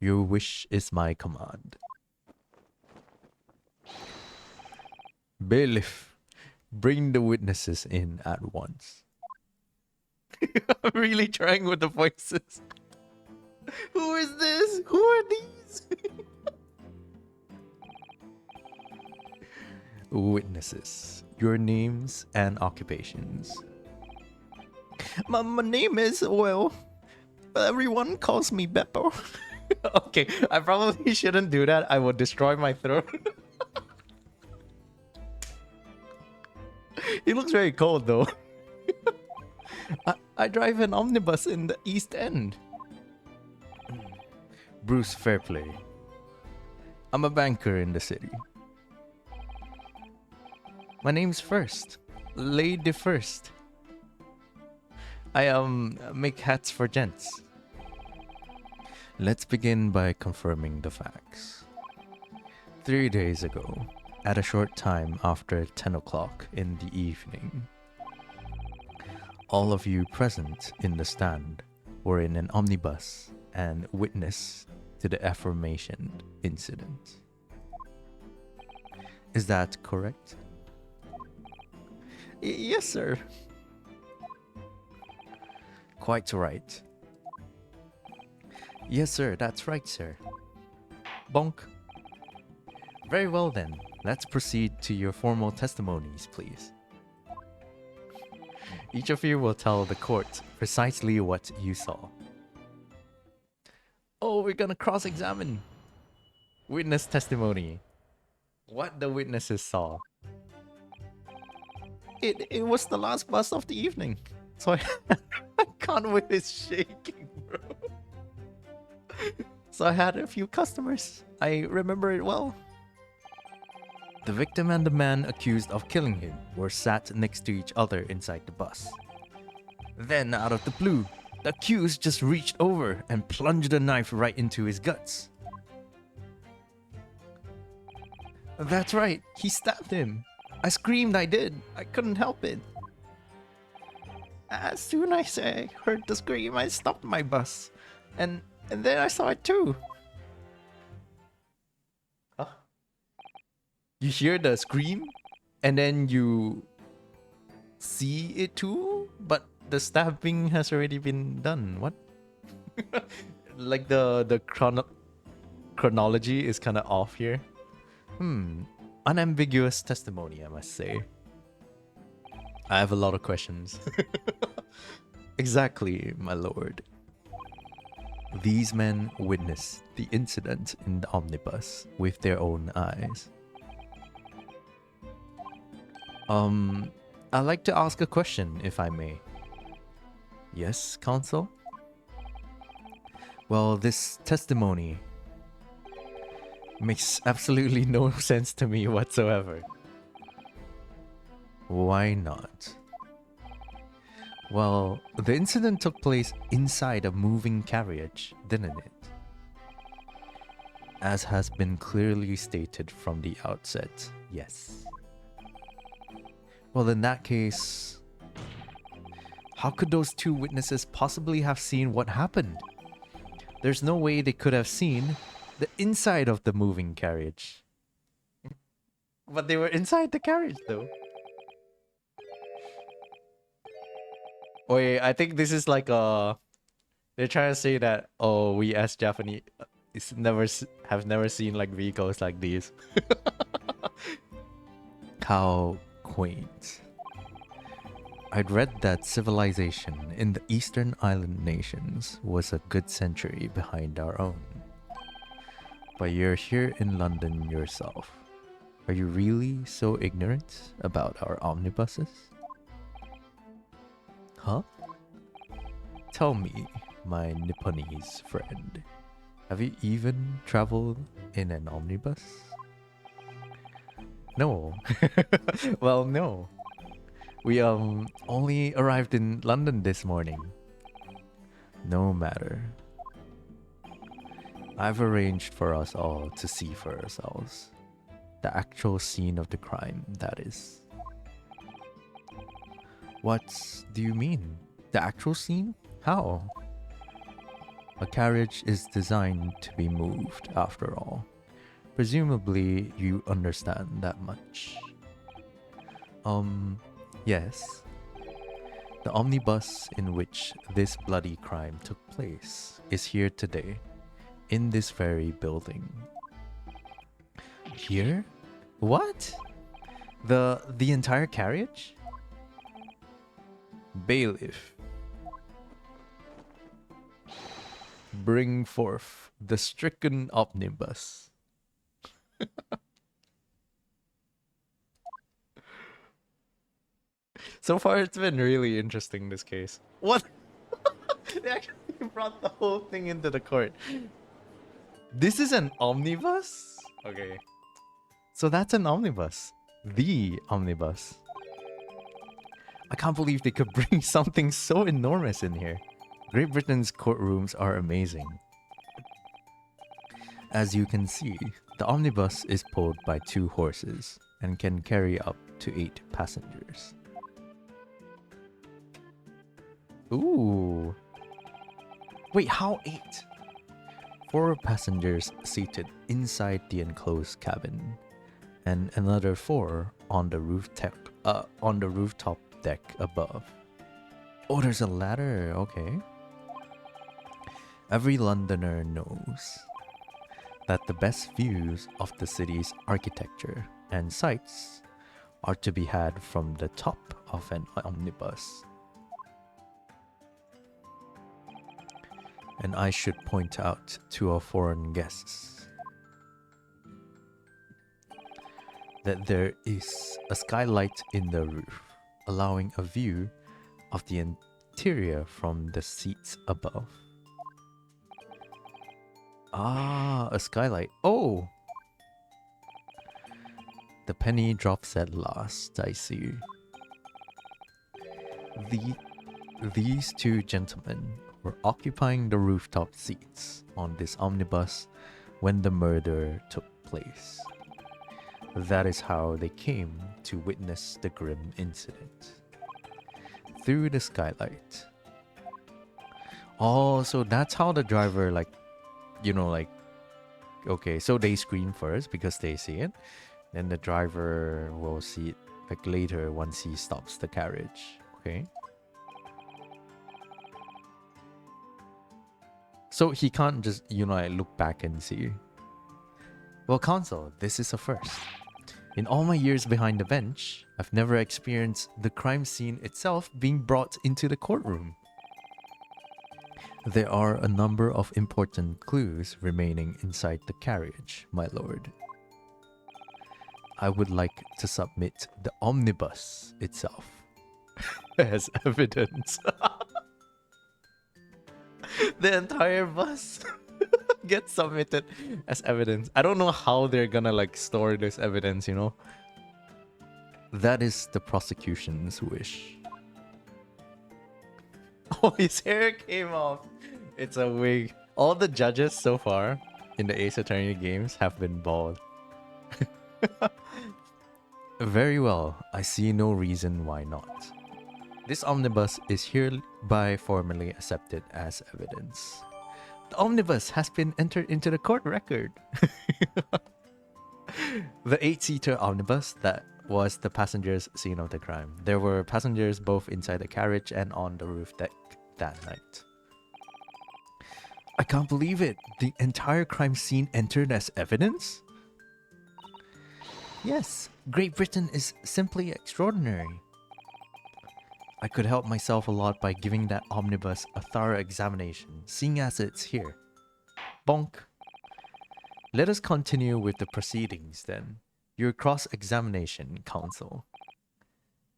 Your wish is my command. Bailiff, bring the witnesses in at once. I'm really trying with the voices. Who is this? Who are these? Witnesses, your names and occupations. My name is, well, everyone calls me Beppo. Okay, I probably shouldn't do that. I will destroy my throat. He looks very cold though. I drive an omnibus in the East End. Bruce Fairplay. I'm a banker in the city. My name's First. Lady First. I make hats for gents. Let's begin by confirming the facts. 3 days ago, at a short time after 10 o'clock in the evening, all of you present in the stand were in an omnibus and witness to the aforementioned incident. Is that correct? Yes, sir. Quite right. Yes, sir, that's right, sir. Bonk. Very well then, let's proceed to your formal testimonies, please. Each of you will tell the court precisely what you saw. Oh, we're gonna cross-examine. Witness testimony. What the witnesses saw. It was the last bus of the evening. So I can't with this shaking, bro. So I had a few customers. I remember it well. The victim and the man accused of killing him were sat next to each other inside the bus. Then, out of the blue, the accused just reached over and plunged a knife right into his guts. That's right, he stabbed him. I screamed, I did. I couldn't help it. As soon as I heard the scream, I stopped my bus. And then I saw it too. Huh? You hear the scream, and then you see it too, but the stabbing has already been done. What? Like the chronology is kind of off here. Unambiguous testimony, I must say. I have a lot of questions. Exactly, my lord. These men witnessed the incident in the omnibus with their own eyes. I'd like to ask a question, if I may. Yes, counsel? Well, this testimony makes absolutely no sense to me whatsoever. Why not? Well, the incident took place inside a moving carriage, didn't it? As has been clearly stated from the outset, yes. Well, in that case, how could those two witnesses possibly have seen what happened? There's no way they could have seen the inside of the moving carriage. But they were inside the carriage, though. Wait, I think this is like a... They're trying to say that, oh, we as Japanese have never seen like vehicles like these. How quaint. I'd read that civilization in the Eastern Island nations was a good century behind our own. But you're here in London yourself. Are you really so ignorant about our omnibuses? Huh? Tell me, my Nipponese friend, have you even traveled in an omnibus? No. Well, no. We only arrived in London this morning. No matter. I've arranged for us all to see for ourselves. The actual scene of the crime, that is. What do you mean? The actual scene? How? A carriage is designed to be moved, after all. Presumably, you understand that much. Yes. The omnibus in which this bloody crime took place is here today, in this very building. Here? What? The entire carriage? Bailiff. Bring forth the stricken omnibus. So far, it's been really interesting, this case. What? They actually brought the whole thing into the court. This is an omnibus? Okay. So that's an omnibus. The omnibus. I can't believe they could bring something so enormous in here. Great Britain's courtrooms are amazing. As you can see, the omnibus is pulled by 2 horses and can carry up to 8 passengers. Ooh. Wait, how 8? 4 passengers seated inside the enclosed cabin, and another 4 on the rooftop deck above. Oh, there's a ladder. Okay. Every Londoner knows that the best views of the city's architecture and sights are to be had from the top of an omnibus. And I should point out to our foreign guests that there is a skylight in the roof, allowing a view of the interior from the seats above. Ah, a skylight. Oh! The penny drops at last, I see. These 2 gentlemen were occupying the rooftop seats on this omnibus when the murder took place. That is how they came to witness the grim incident. Through the skylight. Oh, so that's how the driver, like, you know, like, okay, so they scream first because they see it. Then the driver will see it, like, later once he stops the carriage. Okay. So he can't just, you know, like, look back and see. Well, counsel, this is a first. In all my years behind the bench, I've never experienced the crime scene itself being brought into the courtroom. There are a number of important clues remaining inside the carriage, my lord. I would like to submit the omnibus itself as evidence. The entire bus gets submitted as evidence. I don't know how they're gonna, like, store this evidence, you know? That is the prosecution's wish. Oh, his hair came off. It's a wig. All the judges so far in the Ace Attorney games have been bald. Very well. I see no reason why not. This omnibus is hereby formally accepted as evidence. The omnibus has been entered into the court record. The 8-seater omnibus that was the passengers' scene of the crime. There were passengers both inside the carriage and on the roof deck that night. I can't believe it. The entire crime scene entered as evidence? Yes, Great Britain is simply extraordinary. I could help myself a lot by giving that omnibus a thorough examination, seeing as it's here. Bonk. Let us continue with the proceedings then. Your cross-examination, counsel.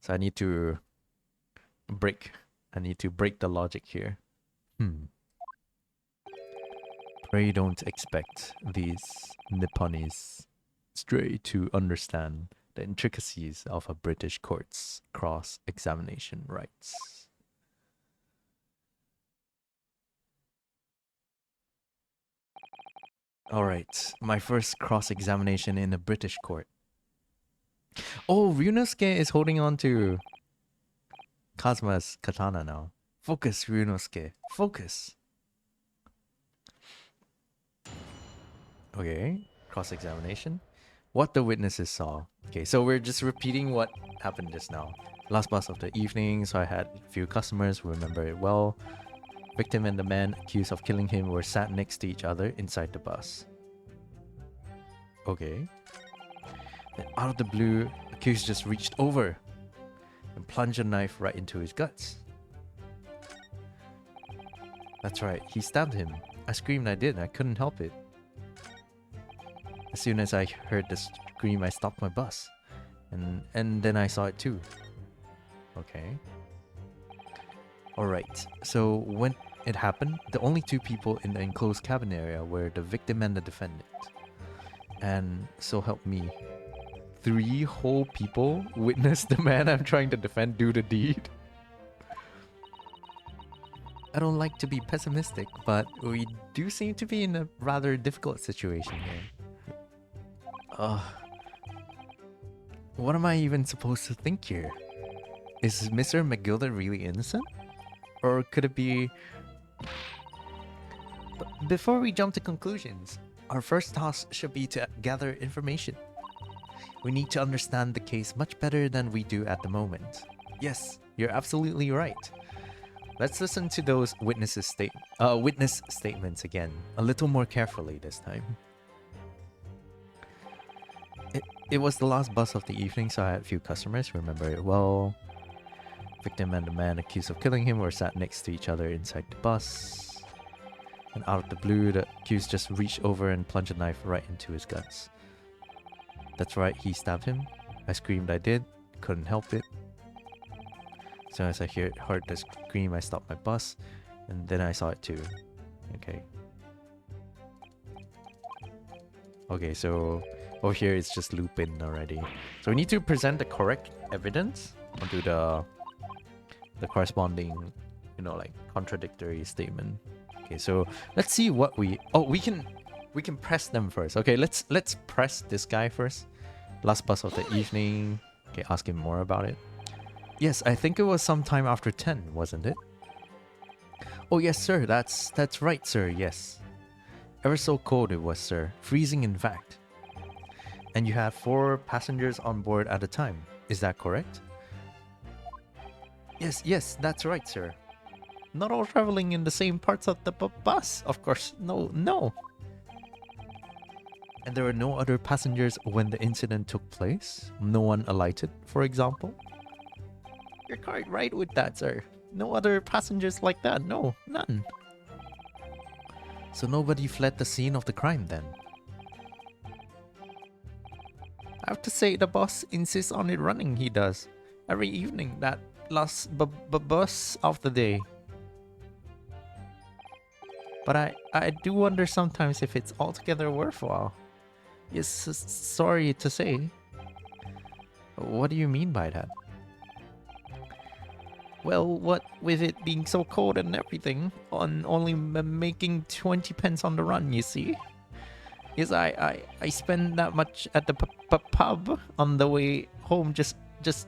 So I need to break the logic here. Pray don't expect these Nipponis stray to understand the intricacies of a British court's cross-examination rights. Alright, my first cross-examination in a British court. Oh, Ryunosuke is holding on to Kazuma's katana now. Focus, Ryunosuke. Focus. Okay, cross-examination. What the witnesses saw. Okay, so we're just repeating what happened just now. Last bus of the evening, so I had a few customers who remember it well. Victim and the man accused of killing him were sat next to each other inside the bus. Okay. Then out of the blue, accused just reached over and plunged a knife right into his guts. That's right, he stabbed him. I screamed I did, I couldn't help it. As soon as I heard the scream, I stopped my bus. And then I saw it too. Okay. Alright, so when it happened, the only two people in the enclosed cabin area were the victim and the defendant. And so help me, 3 whole people witnessed the man I'm trying to defend do the deed. I don't like to be pessimistic, but we do seem to be in a rather difficult situation here. What am I even supposed to think here? Is Mr. McGilder really innocent? Or could it be... But before we jump to conclusions, our first task should be to gather information. We need to understand the case much better than we do at the moment. Yes, you're absolutely right. Let's listen to those witness statements again, a little more carefully this time. It was the last bus of the evening, so I had a few customers who remember it well. Victim and the man accused of killing him were sat next to each other inside the bus. And out of the blue, the accused just reached over and plunged a knife right into his guts. That's right, he stabbed him. I screamed I did, couldn't help it. As soon as I heard the scream, I stopped my bus, and then I saw it too. Okay. Okay, so over here it's just looping already. So we need to present the correct evidence onto the corresponding, you know, like contradictory statement. Okay, so let's see what we... Oh, we can press them first. Okay, let's press this guy first. Last bus of the evening. Okay, ask him more about it. Yes, I think it was sometime after 10, wasn't it? Oh yes, sir. That's right, sir. Yes. Ever so cold it was, sir. Freezing, in fact. And you had 4 passengers on board at a time. Is that correct? Yes, that's right, sir. Not all traveling in the same parts of the bus, of course. No. And there were no other passengers when the incident took place? No one alighted, for example? You're quite right with that, sir. No other passengers like that. No, none. So nobody fled the scene of the crime then? I have to say the boss insists on it running, he does. Every evening, that last bus of the day. But I do wonder sometimes if it's altogether worthwhile. Yes, sorry to say. What do you mean by that? Well, what with it being so cold and everything, on only making 20 pence on the run, you see? Yes, I spend that much at the pub on the way home just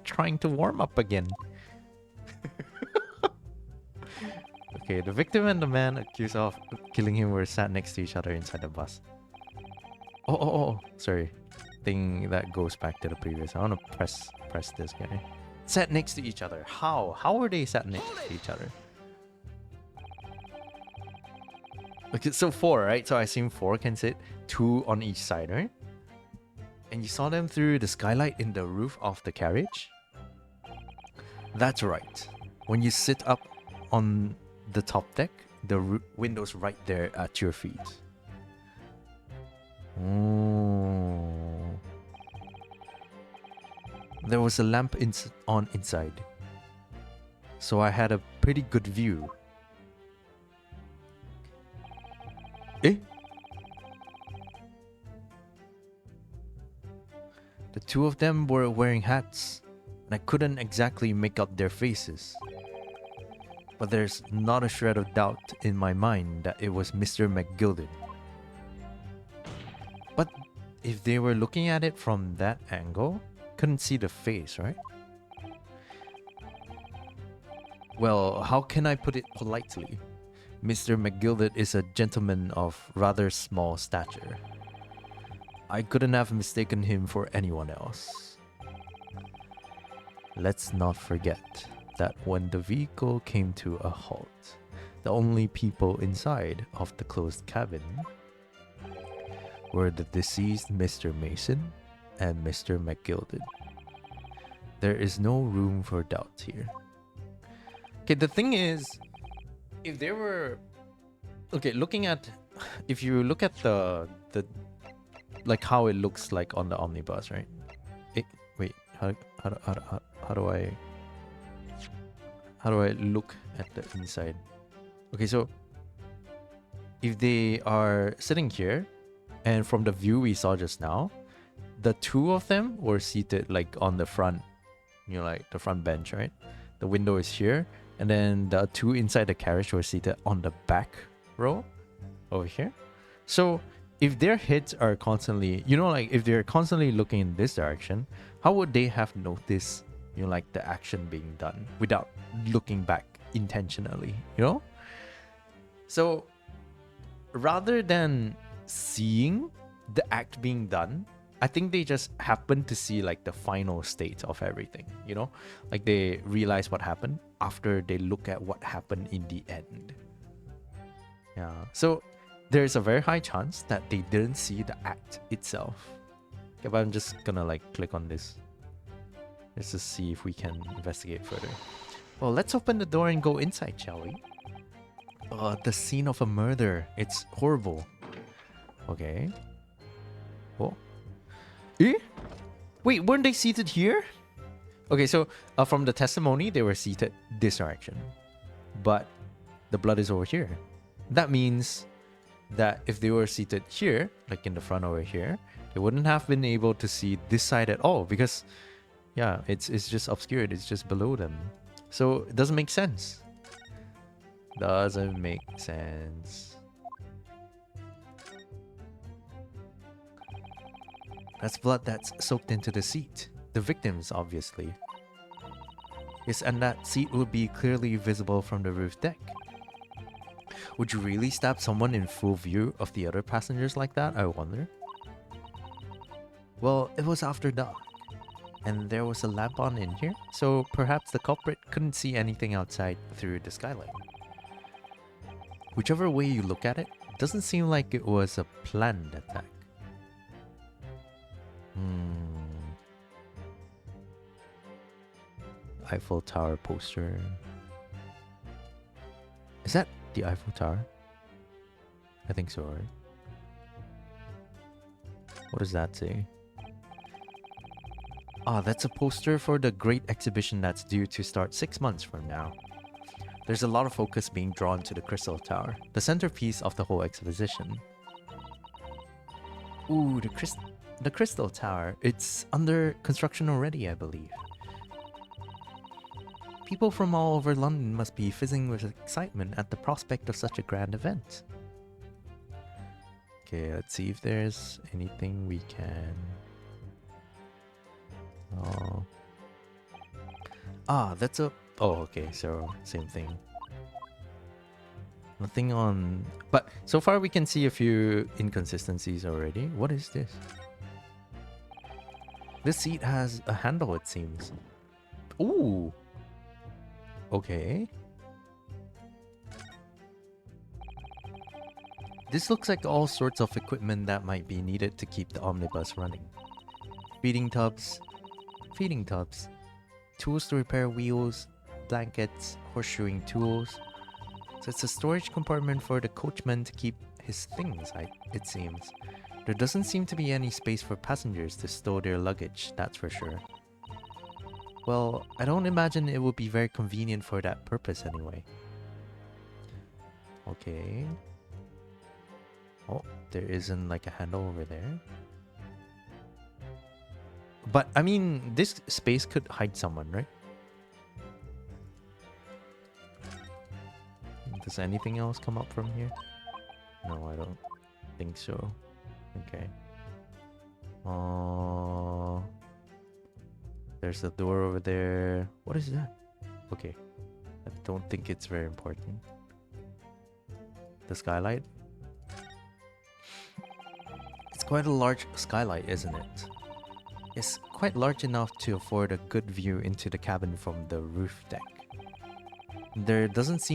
trying to warm up again. Okay, the victim and the man accused of killing him were sat next to each other inside the bus. Oh, sorry. Thing that goes back to the previous. I want to press this guy. Sat next to each other. How? How were they sat next to each other? Okay, so 4, right? So I assume 4 can sit. 2 on each side, right? And you saw them through the skylight in the roof of the carriage? That's right. When you sit up on the top deck, the window's right there at your feet. Oh. There was a lamp on inside, so I had a pretty good view. Eh? The 2 of them were wearing hats, and I couldn't exactly make out their faces. But there's not a shred of doubt in my mind that it was Mr. McGilden. But if they were looking at it from that angle, couldn't see the face, right? Well, how can I put it politely? Mr. McGilden is a gentleman of rather small stature. I couldn't have mistaken him for anyone else. Let's not forget that when the vehicle came to a halt, the only people inside of the closed cabin were the deceased Mr. Mason and Mr. McGilded. There is no room for doubt here. Okay, the thing is, if there were... Okay, if you look at the like how it looks like on the omnibus, right? Wait, how do I look at the inside? Okay, so if they are sitting here, and from the view we saw just now, the two of them were seated like on the front, like the front bench, right? The window is here, and then the two inside the carriage were seated on the back row over here. So if their heads are constantly, like if they're constantly looking in this direction, how would they have noticed, like the action being done without looking back intentionally, So rather than seeing the act being done, I think they just happen to see like the final state of everything, like they realize what happened after they look at what happened in the end. Yeah, so there's a very high chance that they didn't see the act itself. Okay, but I'm just gonna like click on this just to see if we can investigate further. Well, let's open the door and go inside, shall we? The scene of a murder. It's horrible. Okay. Oh. Eh? Wait, weren't they seated here? Okay, so from the testimony, they were seated this direction. But the blood is over here. That means that if they were seated here, like in the front over here, they wouldn't have been able to see this side at all because, yeah, it's just obscured. It's just below them. So it doesn't make sense. Doesn't make sense. That's blood that's soaked into the seat. The victim's, obviously. Yes, and that seat would be clearly visible from the roof deck. Would you really stab someone in full view of the other passengers like that, I wonder? Well, it was after dark, and there was a lamp on in here, so perhaps the culprit couldn't see anything outside through the skylight. Whichever way you look at it, doesn't seem like it was a planned attack. Eiffel Tower poster. Is that the Eiffel Tower? I think so, right? What does that say? Ah, that's a poster for the great exhibition that's due to start 6 months from now. There's a lot of focus being drawn to the Crystal Tower, the centerpiece of the whole exposition. Ooh, the Crystal Tower. It's under construction already, I believe. People from all over London must be fizzing with excitement at the prospect of such a grand event. Okay, let's see if there's anything we can... Oh. Ah, that's a... Oh, okay, so same thing. Nothing on... But so far we can see a few inconsistencies already. What is this? This seat has a handle, it seems. Ooh! Okay. This looks like all sorts of equipment that might be needed to keep the omnibus running. Feeding tubs, tools to repair wheels, blankets, horseshoeing tools. So it's a storage compartment for the coachman to keep his things, it seems. There doesn't seem to be any space for passengers to store their luggage, that's for sure. Well, I don't imagine it would be very convenient for that purpose anyway. Okay. Oh, there isn't like a handle over there. But, I mean, this space could hide someone, right? Does anything else come up from here? No, I don't think so. Okay. There's a door over there. What is that? Okay. I don't think it's very important. The skylight? It's Quite a large skylight, isn't it? It's quite large enough to afford a good view into the cabin from the roof deck. There doesn't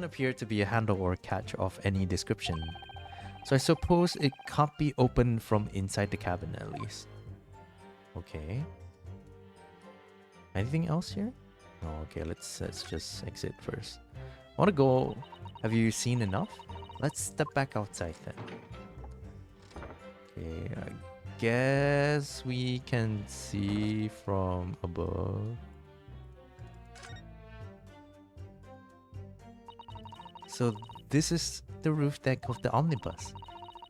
appear to be a handle or catch of any description. So I suppose it can't be opened from inside the cabin at least. Okay. Anything else here? Oh, okay, let's just exit first. I want to go. Have you seen enough? Let's step back outside then. Okay, I guess we can see from above. So this is the roof deck of the omnibus.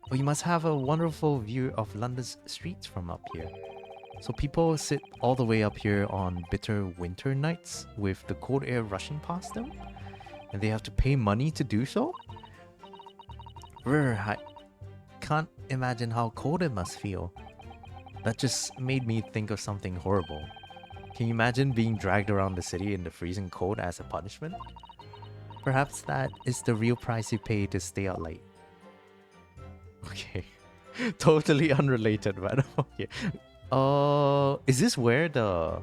Oh, you must have a wonderful view of London's streets from up here. So people sit all the way up here on bitter winter nights with the cold air rushing past them? And they have to pay money to do so? I can't imagine how cold it must feel. That just made me think of something horrible. Can you imagine being dragged around the city in the freezing cold as a punishment? Perhaps that is the real price you pay to stay out late. Okay. Totally unrelated, but okay. Is this where the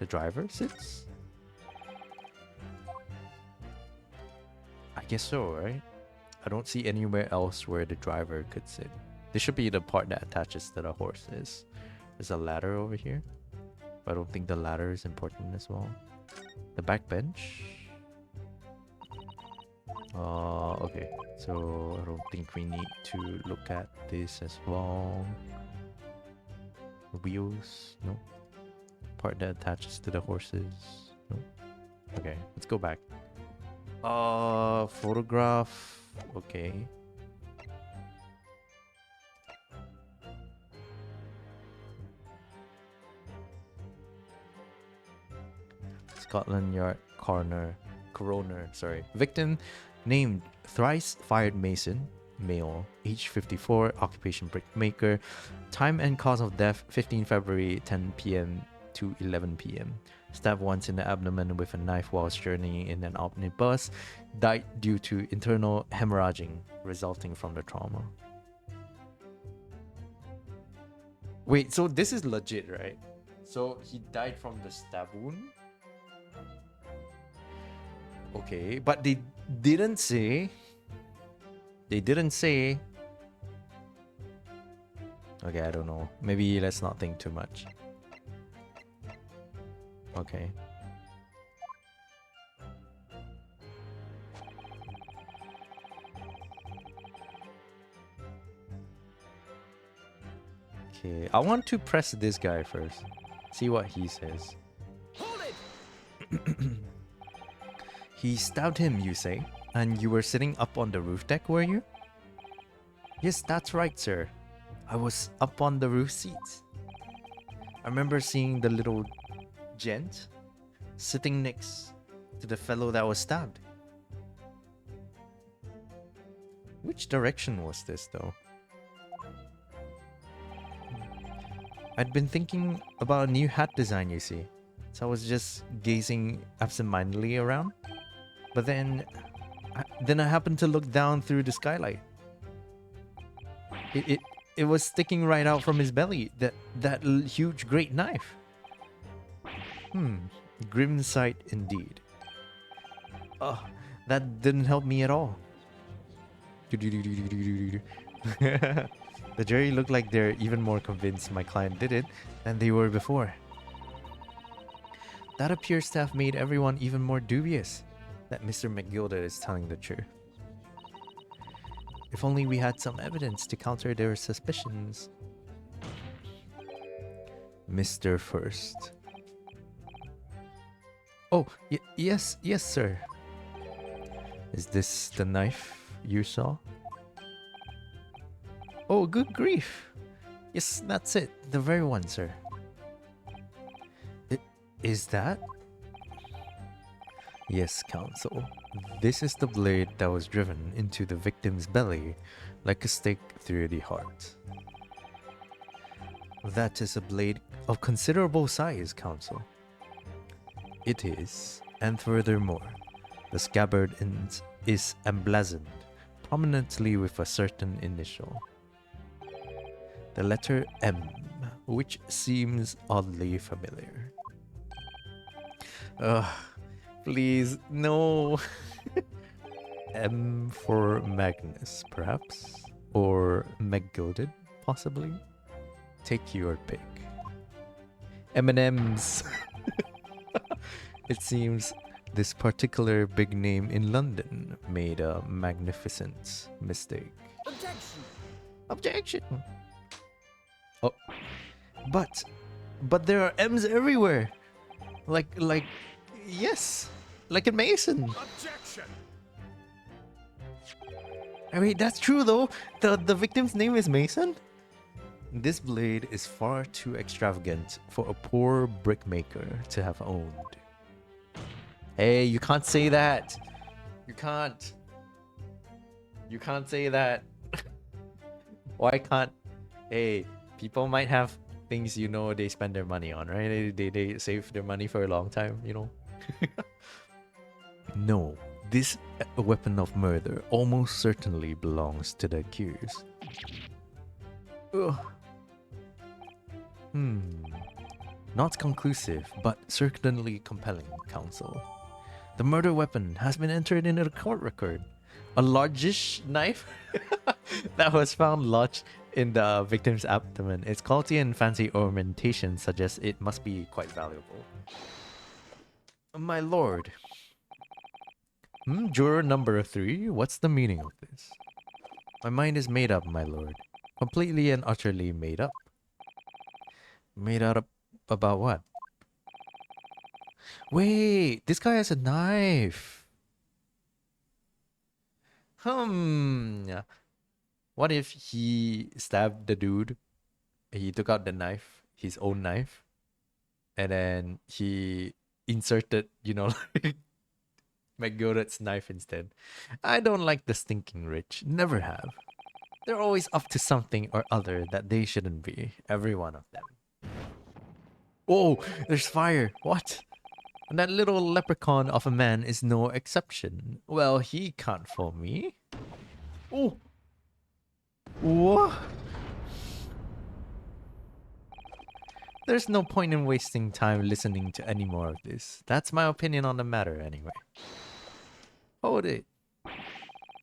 driver sits? I guess so, right? I don't see anywhere else where the driver could sit. This should be the part that attaches to the horses. There's a ladder over here, but I don't think the ladder is important as well. The back bench. Okay. So I don't think we need to look at this as well. Wheels, no. Part that attaches to the horses, no. Okay, let's go back. Photograph. Okay. Scotland Yard coroner, sorry. Victim named thrice fired mason, male, age 54, occupation brickmaker, time and cause of death 15 February 10 p.m. to 11 p.m. Stabbed once in the abdomen with a knife whilst journeying in an omnibus, died due to internal hemorrhaging resulting from the trauma. Wait, so this is legit, right? So he died from the stab wound? Okay, but they didn't say. Okay, I don't know. Maybe let's not think too much. Okay. Okay, I want to press this guy first. See what he says. Hold it! He stabbed him, you say? And you were sitting up on the roof deck, were you? Yes, that's right, sir. I was up on the roof seats. I remember seeing the little gent sitting next to the fellow that was stabbed. Which direction was this, though? I'd been thinking about a new hat design, you see. So I was just gazing absentmindedly around. But then I happened to look down through the skylight. It was sticking right out from his belly. That huge great knife. Grim sight indeed. Oh, that didn't help me at all. The jury looked like they're even more convinced my client did it than they were before. That appears to have made everyone even more dubious that Mr. McGilda is telling the truth. If only we had some evidence to counter their suspicions. Mr. First. Oh, yes, sir. Is this the knife you saw? Oh, good grief. Yes, that's it. The very one, sir. Is that? Yes, counsel. This is the blade that was driven into the victim's belly like a stake through the heart. That is a blade of considerable size, counsel. It is, and furthermore, the scabbard is emblazoned, prominently with a certain initial. The letter M, which seems oddly familiar. Ugh, please, no. M for Magnus, perhaps? Or Meggolded, possibly? Take your pick. M&M's. It seems this particular big name in London made a magnificent mistake. Objection! Objection! Oh, but there are M's everywhere. Like, yes, like in Mason. Objection! I mean, that's true though. The victim's name is Mason. This blade is far too extravagant for a poor brickmaker to have owned. Hey, you can't say that. You can't. You can't say that. Why can't? Hey, people might have things they spend their money on, right? They save their money for a long time, No, this weapon of murder almost certainly belongs to the accused. Ugh. Not conclusive, but certainly compelling, counsel. The murder weapon has been entered into the court record. A largish knife that was found lodged in the victim's abdomen. Its quality and fancy ornamentation suggests it must be quite valuable. My lord. Juror number 3, what's the meaning of this? My mind is made up, my lord. Completely and utterly made up. Made up about what? Wait, this guy has a knife. What if he stabbed the dude? He took out the knife, his own knife, and then he inserted, like McGillet's knife instead. I don't like the stinking rich. Never have. They're always up to something or other that they shouldn't be. Every one of them. Oh, there's fire. What? And that little leprechaun of a man is no exception. Well, he can't fool me. Oh. What? There's no point in wasting time listening to any more of this. That's my opinion on the matter anyway. Hold it.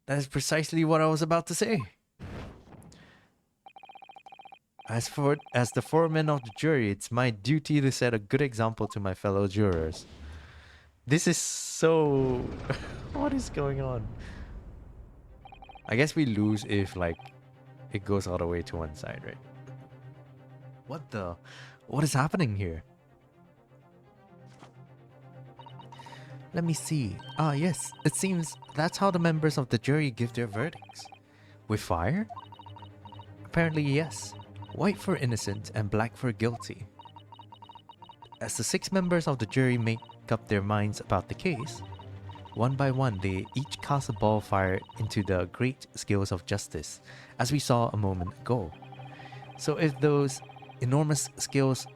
That is precisely what I was about to say. As the foreman of the jury, it's my duty to set a good example to my fellow jurors. This is so... What is going on? I guess we lose if, it goes all the way to one side, right? What the... What is happening here? Let me see. Ah, yes. It seems that's how the members of the jury give their verdicts. With fire? Apparently, yes. White for innocent and black for guilty. As the 6 members of the jury make up their minds about the case, one by one they each cast a ball of fire into the great scales of justice, as we saw a moment ago. So if those enormous scales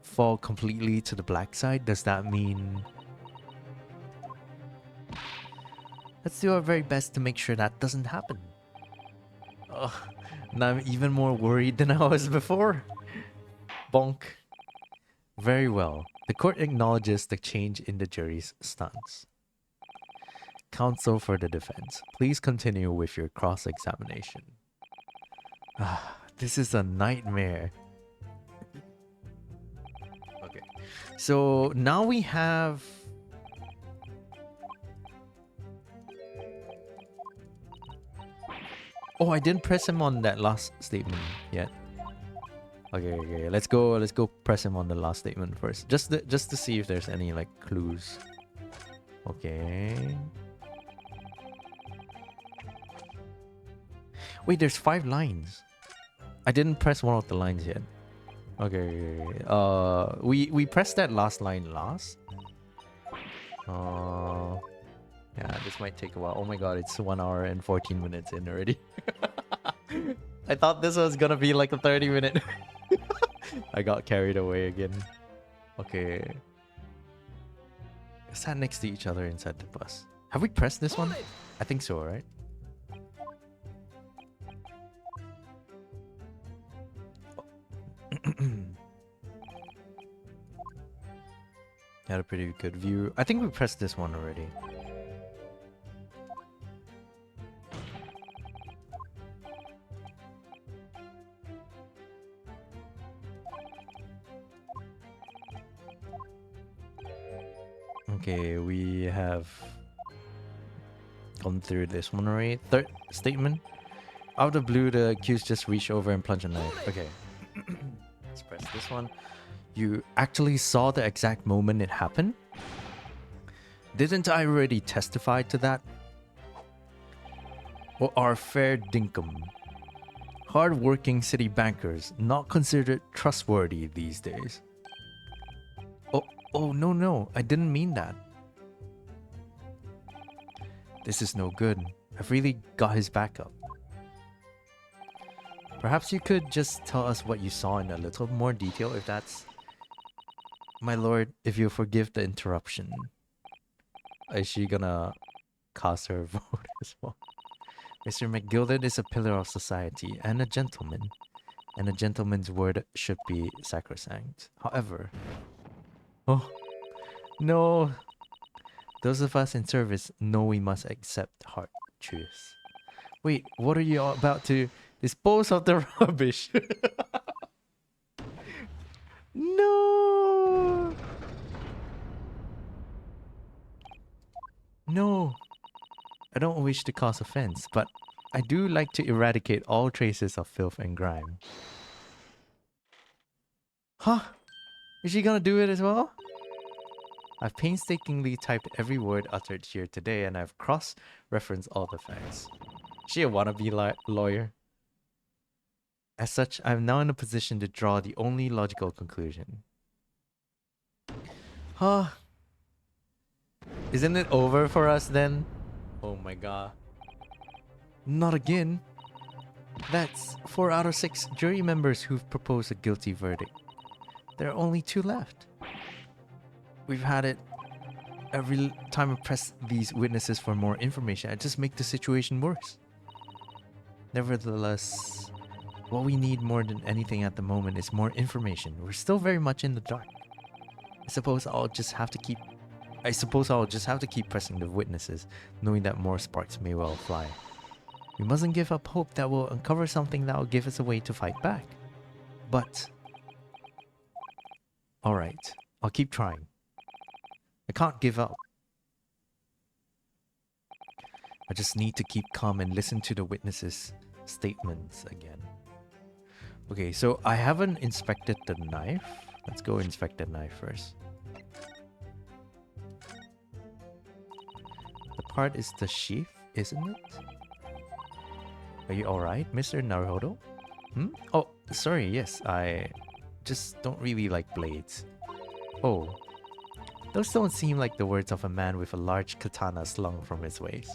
fall completely to the black side, does that mean... Let's do our very best to make sure that doesn't happen. Ugh. Now I'm even more worried than I was before. Bonk. Very well. The court acknowledges the change in the jury's stance. Counsel for the defense, please continue with your cross-examination. This is a nightmare. Okay. So now we have... Oh, I didn't press him on that last statement yet. Okay. Let's go press him on the last statement first. Just to see if there's any clues. Okay. Wait, there's 5 lines. I didn't press one of the lines yet. Okay. We pressed that last line last. Yeah, this might take a while. Oh my god, it's 1 hour and 14 minutes in already. I thought this was gonna be like a 30-minute. I got carried away again. Okay. Sat next to each other inside the bus. Have we pressed this one? I think so, right? Had a pretty good view. I think we pressed this one already. Okay, we have gone through this one already. Third statement. Out of the blue, the accused just reached over and plunged a knife. Okay. Let's press this one. You actually saw the exact moment it happened? Didn't I already testify to that? Or are fair dinkum? Hard-working city bankers not considered trustworthy these days. Oh, no, I didn't mean that. This is no good. I've really got his back up. Perhaps you could just tell us what you saw in a little more detail if that's... My lord, if you forgive the interruption. Is she gonna cast her vote as well? Mr. McGilded is a pillar of society and a gentleman. And a gentleman's word should be sacrosanct. However... Oh, no. Those of us in service know we must accept hard truths. Wait, what are you all about to dispose of the rubbish? No! No. I don't wish to cause offense, but I do like to eradicate all traces of filth and grime. Huh? Is she gonna do it as well? I've painstakingly typed every word uttered here today, and I've cross-referenced all the facts. Is she a wannabe lawyer? As such, I'm now in a position to draw the only logical conclusion. Huh? Isn't it over for us then? Oh my god. Not again. That's 4 out of 6 jury members who've proposed a guilty verdict. There are only 2 left. We've had it every time I press these witnesses for more information. I just make the situation worse. Nevertheless, what we need more than anything at the moment is more information. We're still very much in the dark. I suppose I'll just have to keep pressing the witnesses, knowing that more sparks may well fly. We mustn't give up hope that we'll uncover something that will give us a way to fight back. But... Alright, I'll keep trying. I can't give up. I just need to keep calm and listen to the witnesses' statements again. Okay, so I haven't inspected the knife. Let's go inspect the knife first. The part is the sheath, isn't it? Are you alright, Mr. Naruhodo? Oh, sorry, yes, I just don't really like blades. Oh. Those don't seem like the words of a man with a large katana slung from his waist.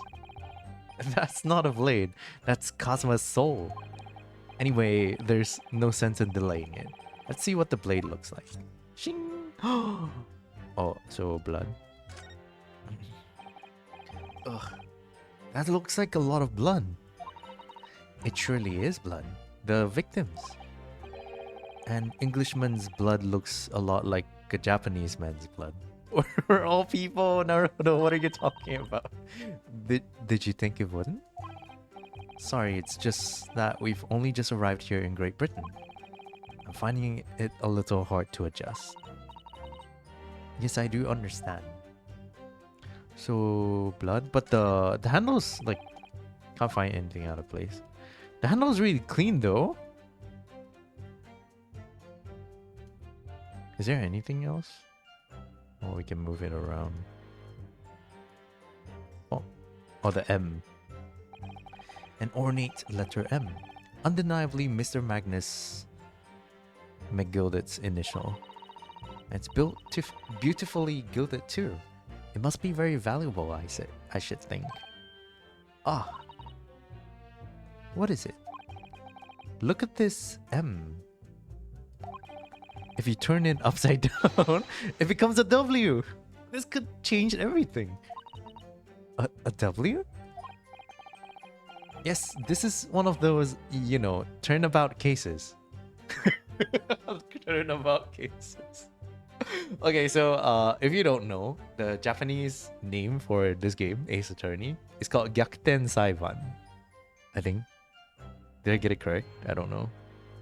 That's not a blade. That's Cosmo's soul. Anyway, there's no sense in delaying it. Let's see what the blade looks like. Shing! Oh, so blood. Ugh. That looks like a lot of blood. It surely is blood. The victims. An Englishman's blood looks a lot like a Japanese man's blood. We're all people, Naruto. What are you talking about? Did you think it wouldn't? Sorry, it's just that we've only just arrived here in Great Britain. I'm finding it a little hard to adjust. Yes, I do understand. So, blood, but the handle's like, can't find anything out of place. The handle's really clean though. Is there anything else? Oh, we can move it around. Oh, the M. An ornate letter M. Undeniably Mr. Magnus McGilded's initial. And it's built beautifully gilded too. It must be very valuable, I should think. Ah. What is it? Look at this M. If you turn it upside down, it becomes a W. This could change everything. A W? Yes, this is one of those, you know, turnabout cases. Turnabout cases. Okay, so if you don't know, the Japanese name for this game, Ace Attorney, is called Gyakuten Saiban. I think. Did I get it correct? I don't know.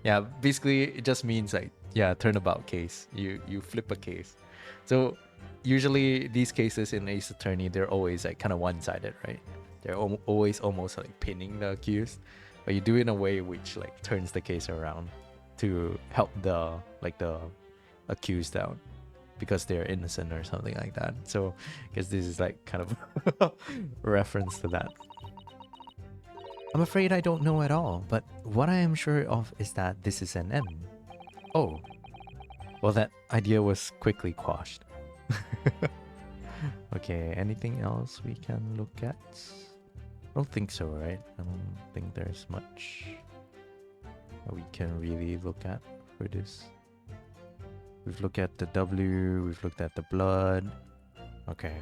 Yeah, basically it just means like, yeah, turnabout case. You flip a case. So usually these cases in Ace Attorney, they're always like kind of one-sided, right? They're always almost like pinning the accused, but you do it in a way which like turns the case around to help the accused out because they're innocent or something like that. So I guess this is like kind of reference to that. I'm afraid I don't know at all, but what I am sure of is that this is an M. Oh. Well, that idea was quickly quashed. Okay, anything else we can look at? I don't think so, right? I don't think there's much we can really look at for this. We've looked at the W, we've looked at the blood. Okay.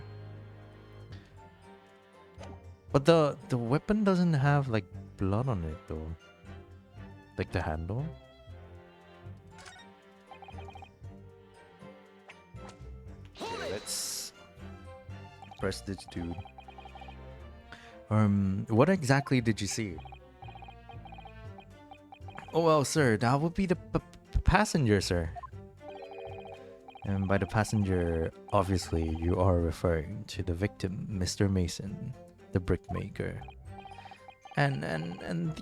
But the weapon doesn't have like blood on it though. Like the handle. Okay, let's press this dude. What exactly did you see? Oh well, sir, that would be the passenger, sir. And by the passenger, obviously you are referring to the victim, Mr. Mason, the brickmaker. And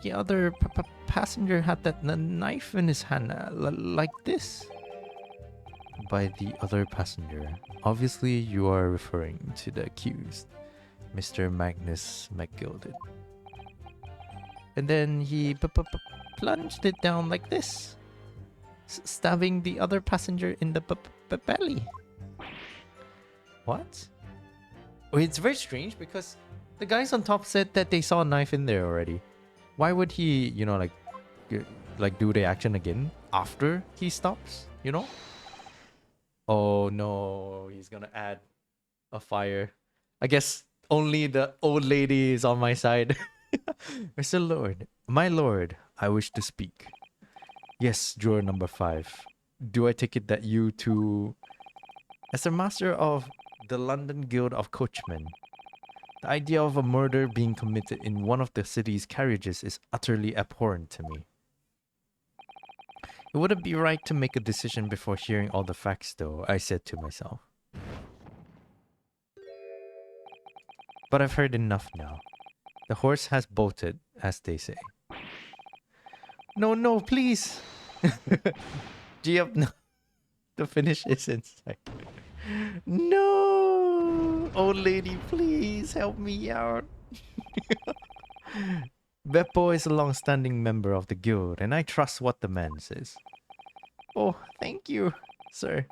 the other passenger had that knife in his hand, like this. By the other passenger, obviously you are referring to the accused, Mr. Magnus McGilded. And then he plunged it down like this, stabbing the other passenger in the belly. What? Oh, it's very strange because the guys on top said that they saw a knife in there already. Why would he, you know, like do the action again after he stops, you know? Oh no, he's gonna add a fire. I guess only the old lady is on my side. Mr. Lord, my lord, I wish to speak. Yes, juror number 5. Do I take it that you too... As a master of the London Guild of Coachmen, the idea of a murder being committed in one of the city's carriages is utterly abhorrent to me. It wouldn't be right to make a decision before hearing all the facts though, I said to myself. But I've heard enough now. The horse has bolted, as they say. No, no, please! G up now. The finish is in sight. No! Old lady, please help me out. Beppo is a long-standing member of the guild, and I trust what the man says. Oh, thank you, sir.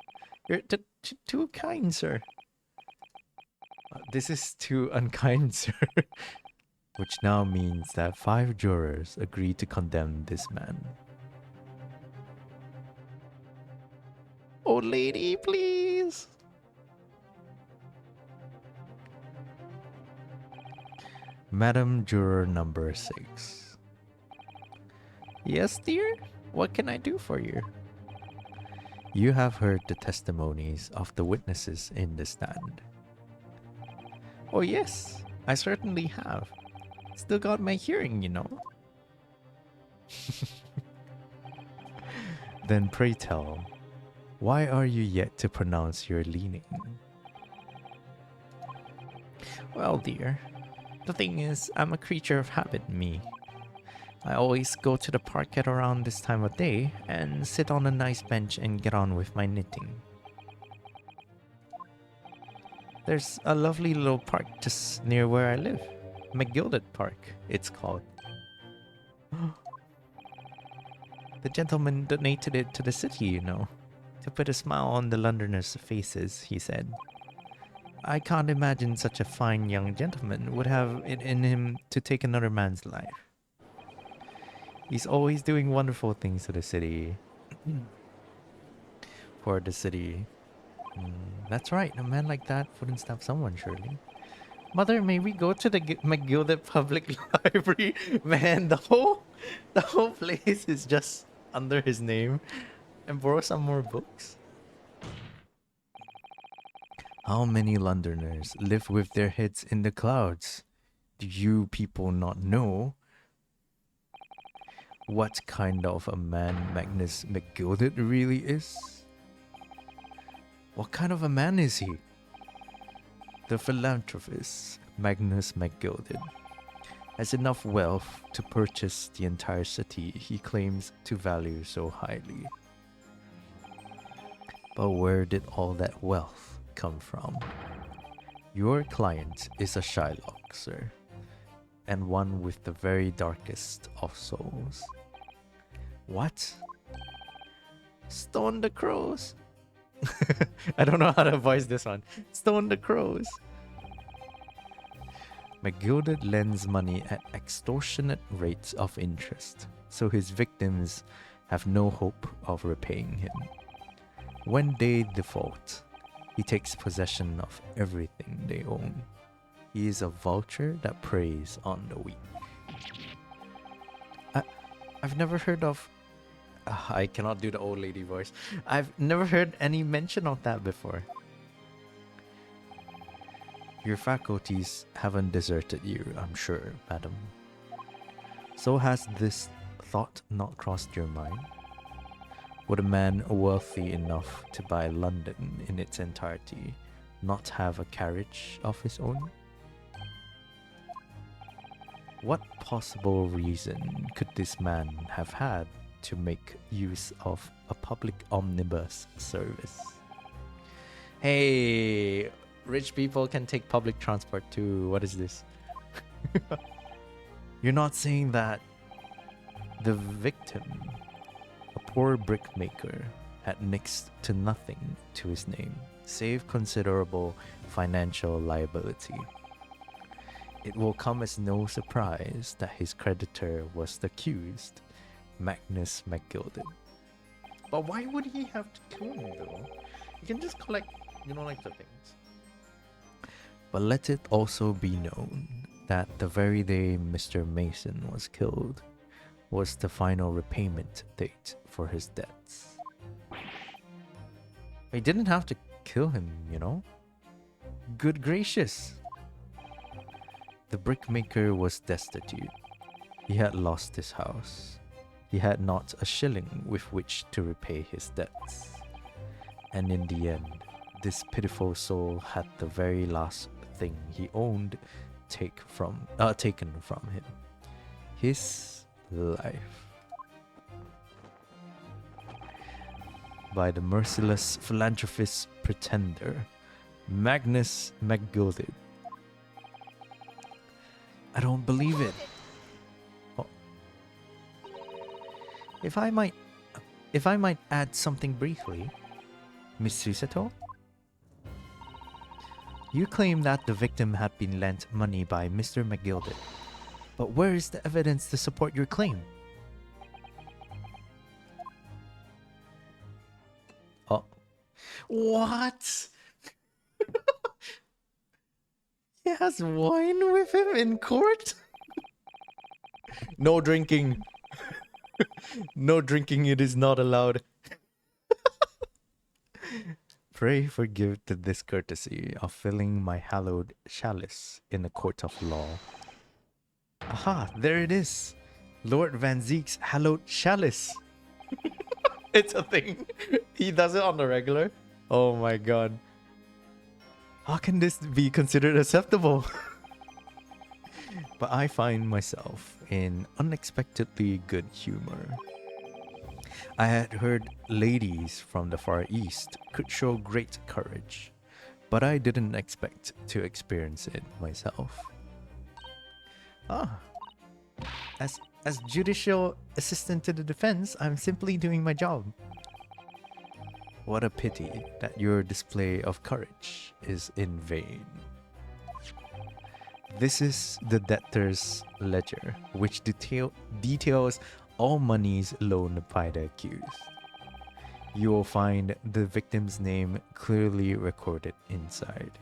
You're too kind, sir. This is too unkind, sir. Which now means that 5 jurors agreed to condemn this man. Old lady, please! Madam Juror number 6. Yes, dear? What can I do for you? You have heard the testimonies of the witnesses in the stand. Oh yes, I certainly have. Still got my hearing, you know. Then pray tell, why are you yet to pronounce your leaning? Well, dear, the thing is, I'm a creature of habit, me. I always go to the park at around this time of day and sit on a nice bench and get on with my knitting. There's a lovely little park just near where I live. McGilded Park, it's called. The gentleman donated it to the city, you know, to put a smile on the Londoners' faces, he said. I can't imagine such a fine young gentleman would have it in him to take another man's life. He's always doing wonderful things to the city. For the city. That's right, a man like that wouldn't stab someone, surely. Mother, may we go to the McGilded Public Library? Man, the whole place is just under his name and borrow some more books? How many Londoners live with their heads in the clouds? Do you people not know what kind of a man Magnus McGilded really is? What kind of a man is he? The philanthropist Magnus McGilded has enough wealth to purchase the entire city he claims to value so highly. But where did all that wealth come from? Your client is a Shylock, sir, and one with the very darkest of souls. What? Stone the crows? I don't know how to voice this one. Stone the crows. McGilded lends money at extortionate rates of interest, so his victims have no hope of repaying him. When they default, he takes possession of everything they own. He is a vulture that preys on the weak. I've never heard of... I cannot do the old lady voice. I've never heard any mention of that before. Your faculties haven't deserted you, I'm sure, madam. So has this thought not crossed your mind? Would a man wealthy enough to buy London in its entirety not have a carriage of his own? What possible reason could this man have had to make use of a public omnibus service? Hey, rich people can take public transport too. What is this? You're not saying that the victim, a poor brickmaker, had next to nothing to his name, save considerable financial liability. It will come as no surprise that his creditor was the accused, Magnus McGilded. But why would he have to kill him though? You can just collect, like the things. But let it also be known that the very day Mr. Mason was killed was the final repayment date for his debts. He didn't have to kill him, Good gracious! The brickmaker was destitute. He had lost his house. He had not a shilling with which to repay his debts. And in the end, this pitiful soul had the very last thing he owned taken from him. His life. By the merciless philanthropist pretender, Magnus McGilded. I don't believe it. Oh. If I might add something briefly, Miss Susato? You claim that the victim had been lent money by Mr. McGilded, but where is the evidence to support your claim? Oh. What? He has wine with him in court? No drinking. No drinking, it is not allowed. Pray forgive the discourtesy of filling my hallowed chalice in a court of law. Aha, there it is. Lord Van Zeek's hallowed chalice. It's a thing. He does it on the regular. Oh my god. How can this be considered acceptable? But I find myself in unexpectedly good humor. I had heard ladies from the Far East could show great courage, but I didn't expect to experience it myself. As judicial assistant to the defense, I'm simply doing my job. What a pity that your display of courage is in vain. This is the debtor's ledger, which details all monies loaned by the accused. You will find the victim's name clearly recorded inside.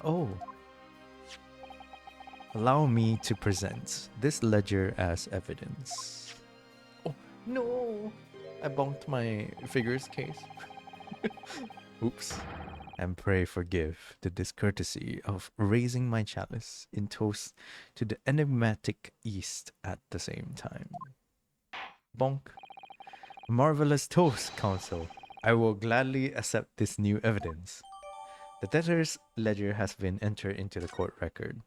Oh. Allow me to present this ledger as evidence. Oh, No! I bonked my figures case. Oops. And pray forgive the discourtesy of raising my chalice in toast to the enigmatic East at the same time. Bonk. Marvelous toast, Council. I will gladly accept this new evidence. The debtor's ledger has been entered into the court record.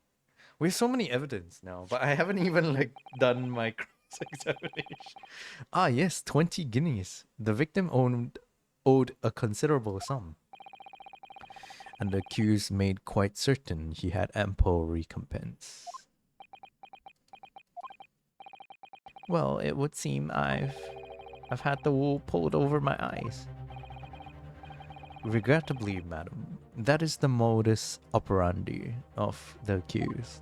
We have so many evidence now, but I haven't even done my cross-examination. Ah, yes, 20 guineas. The victim owed a considerable sum, and the accused made quite certain he had ample recompense. Well, it would seem I've had the wool pulled over my eyes. Regrettably, madam, that is the modus operandi of the accused.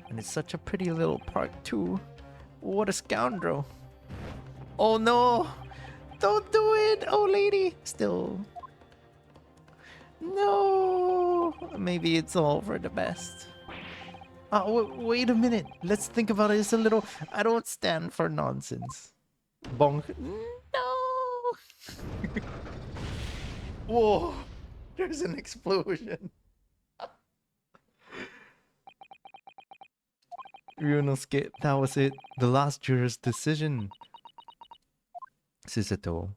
And it's such a pretty little park, too. What a scoundrel. Oh no! Don't do it, old lady! Still. No! Maybe it's all for the best. Wait a minute. Let's think about this a little. I don't stand for nonsense. Bonk. No! Whoa! There's an explosion. Ryunosuke, that was it. The last juror's decision. Susato.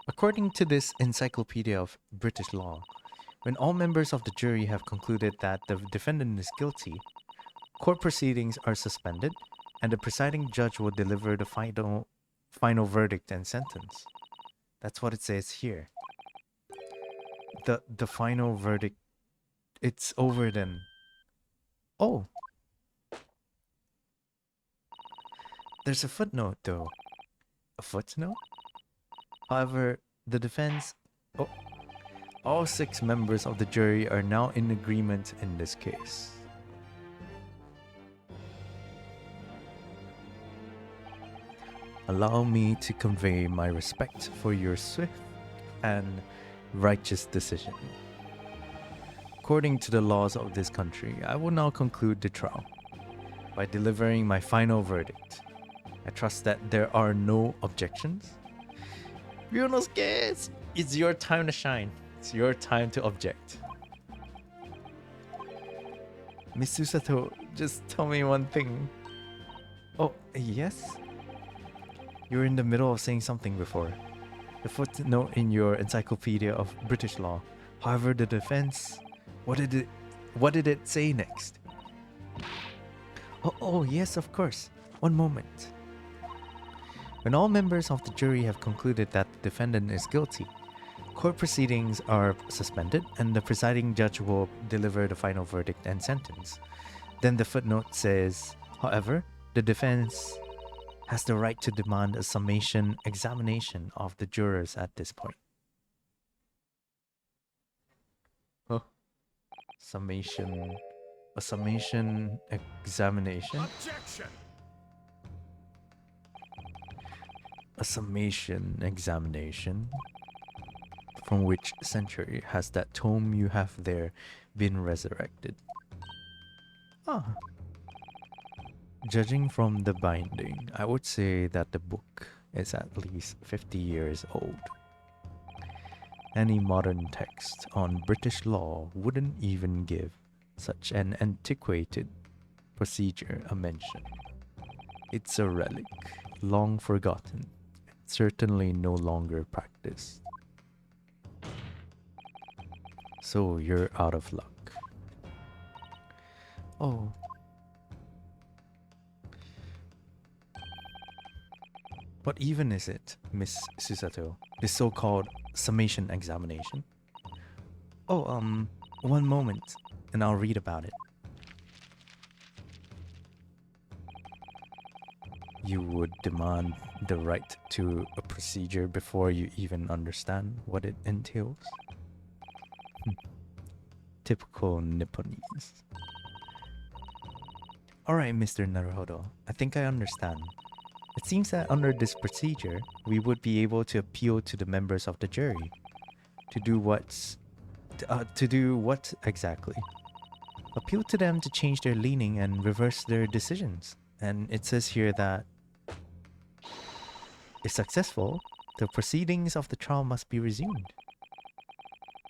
According to this encyclopedia of British law, when all members of the jury have concluded that the defendant is guilty, court proceedings are suspended, and the presiding judge will deliver the final verdict and sentence. That's what it says here. The final verdict, it's over then. Oh. There's a footnote though. A footnote? However, the defense... Oh. All 6 members of the jury are now in agreement in this case. Allow me to convey my respect for your swift and righteous decision. According to the laws of this country, I will now conclude the trial by delivering my final verdict. I trust that there are no objections. Ryunosuke, it's your time to shine. It's your time to object. Miss Susato, just tell me one thing. Oh, yes? You were in the middle of saying something before. The footnote in your encyclopedia of British law. However, the defense... What did it say next? Oh, yes, of course. One moment. When all members of the jury have concluded that the defendant is guilty, court proceedings are suspended and the presiding judge will deliver the final verdict and sentence. Then the footnote says, however, the defense has the right to demand a summation examination of the jurors at this point. Huh? A summation examination? Objection! A summation examination? From which century has that tome you have there been resurrected? Ah. Judging from the binding, I would say that the book is at least 50 years old. Any modern text on British law wouldn't even give such an antiquated procedure a mention. It's a relic, long forgotten, certainly no longer practiced. So you're out of luck. Oh. What even is it, Miss Susato? This so-called summation examination? Oh, one moment, and I'll read about it. You would demand the right to a procedure before you even understand what it entails? Typical Nipponese. Alright, Mr. Naruhodo, I think I understand. It seems that under this procedure, we would be able to appeal to the members of the jury. To do what exactly? appeal to them to change their leaning and reverse their decisions. And it says here that if successful, the proceedings of the trial must be resumed.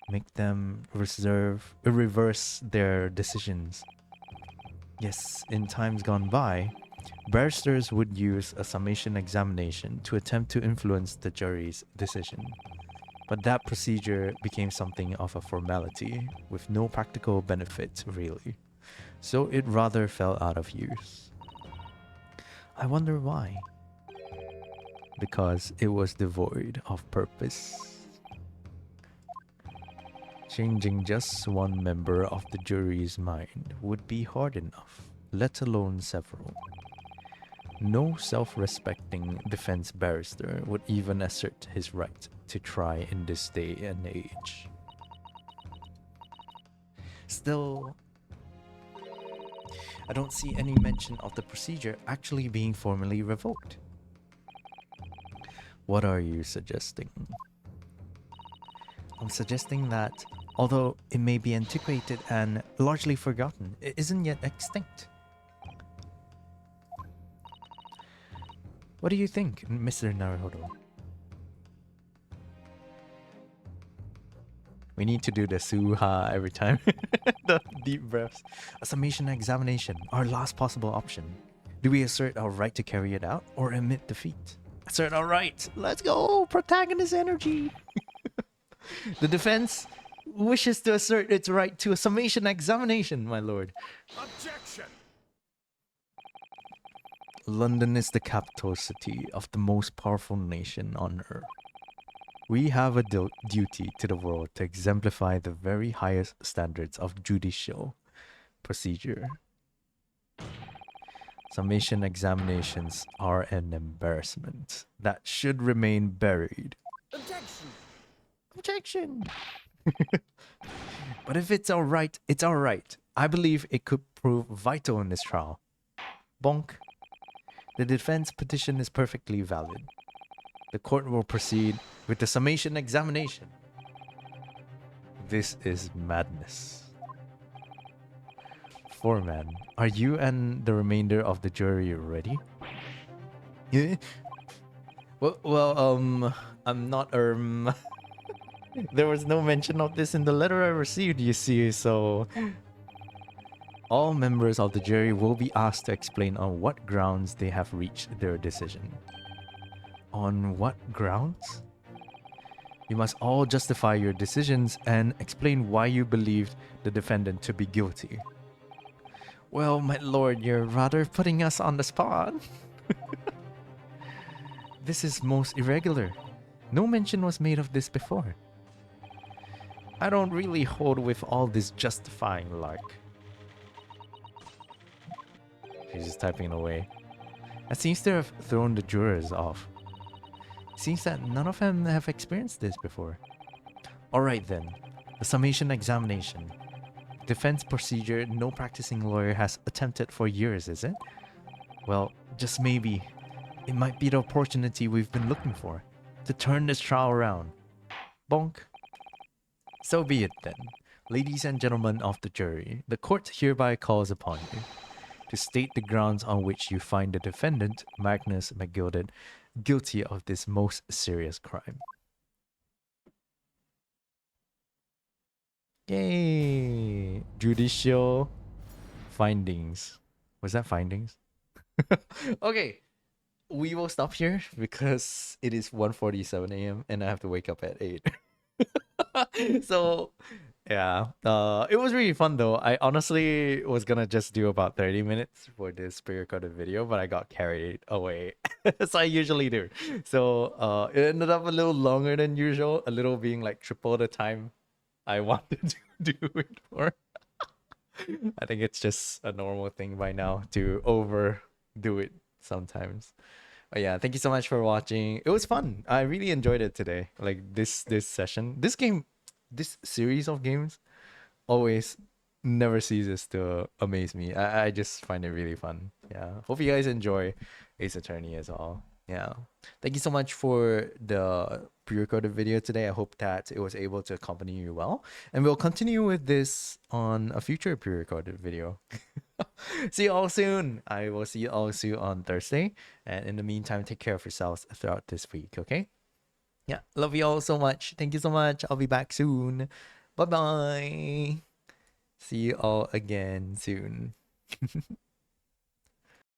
Make them reverse their decisions. Yes, in times gone by, barristers would use a summation examination to attempt to influence the jury's decision. But that procedure became something of a formality, with no practical benefit, really. So it rather fell out of use. I wonder why. Because it was devoid of purpose. Changing just one member of the jury's mind would be hard enough, let alone several. No self-respecting defense barrister would even assert his right to try in this day and age. Still, I don't see any mention of the procedure actually being formally revoked. What are you suggesting? I'm suggesting that, although it may be antiquated and largely forgotten, it isn't yet extinct. What do you think, Mr. Naruhodo? We need to do the suha every time. The deep breaths. A summation examination, our last possible option. Do we assert our right to carry it out or admit defeat? Assert our right. Let's go, protagonist energy. The defense wishes to assert its right to a summation examination, my lord. Objection! London is the capital city of the most powerful nation on earth. We have a duty to the world to exemplify the very highest standards of judicial procedure. Summation examinations are an embarrassment that should remain buried. Objection! Objection! But if it's alright, it's alright. I believe it could prove vital in this trial. Bonk. The defense petition is perfectly valid. The court will proceed with the summation examination. This is madness. Foreman, are you and the remainder of the jury ready? Yeah. Well, I'm not, there was no mention of this in the letter I received, you see, so... All members of the jury will be asked to explain on what grounds they have reached their decision. On what grounds? You must all justify your decisions and explain why you believed the defendant to be guilty. Well, my lord, you're rather putting us on the spot. This is most irregular. No mention was made of this before. I don't really hold with all this justifying lark. She's just typing away. That seems to have thrown the jurors off. Seems that none of them have experienced this before. Alright then, the summation examination. Defense procedure no practicing lawyer has attempted for years, is it? Well, just maybe. It might be the opportunity we've been looking for, to turn this trial around. Bonk. So be it then. Ladies and gentlemen of the jury, the court hereby calls upon you to state the grounds on which you find the defendant, Magnus McGilded, guilty of this most serious crime. Yay! Judicial findings. Was that findings? Okay, we will stop here because it is 1:47 a.m. and I have to wake up at 8. So, yeah, it was really fun though. I honestly was gonna just do about 30 minutes for this pre-recorded video, but I got carried away, as I usually do. So, it ended up a little longer than usual, a little being like triple the time I wanted to do it for. I think it's just a normal thing by now to overdo it sometimes. But yeah, thank you so much for watching. It was fun. I really enjoyed it today. Like this session, this game, this series of games always never ceases to amaze me. I just find it really fun. Yeah. Hope you guys enjoy Ace Attorney as well. Yeah. Thank you so much for the pre-recorded video today. I hope that it was able to accompany you well. And we'll continue with this on a future pre-recorded video. See you all soon. I will see you all soon on Thursday. And in the meantime, take care of yourselves throughout this week, okay? Yeah. Love you all so much. Thank you so much. I'll be back soon. Bye bye. See you all again soon.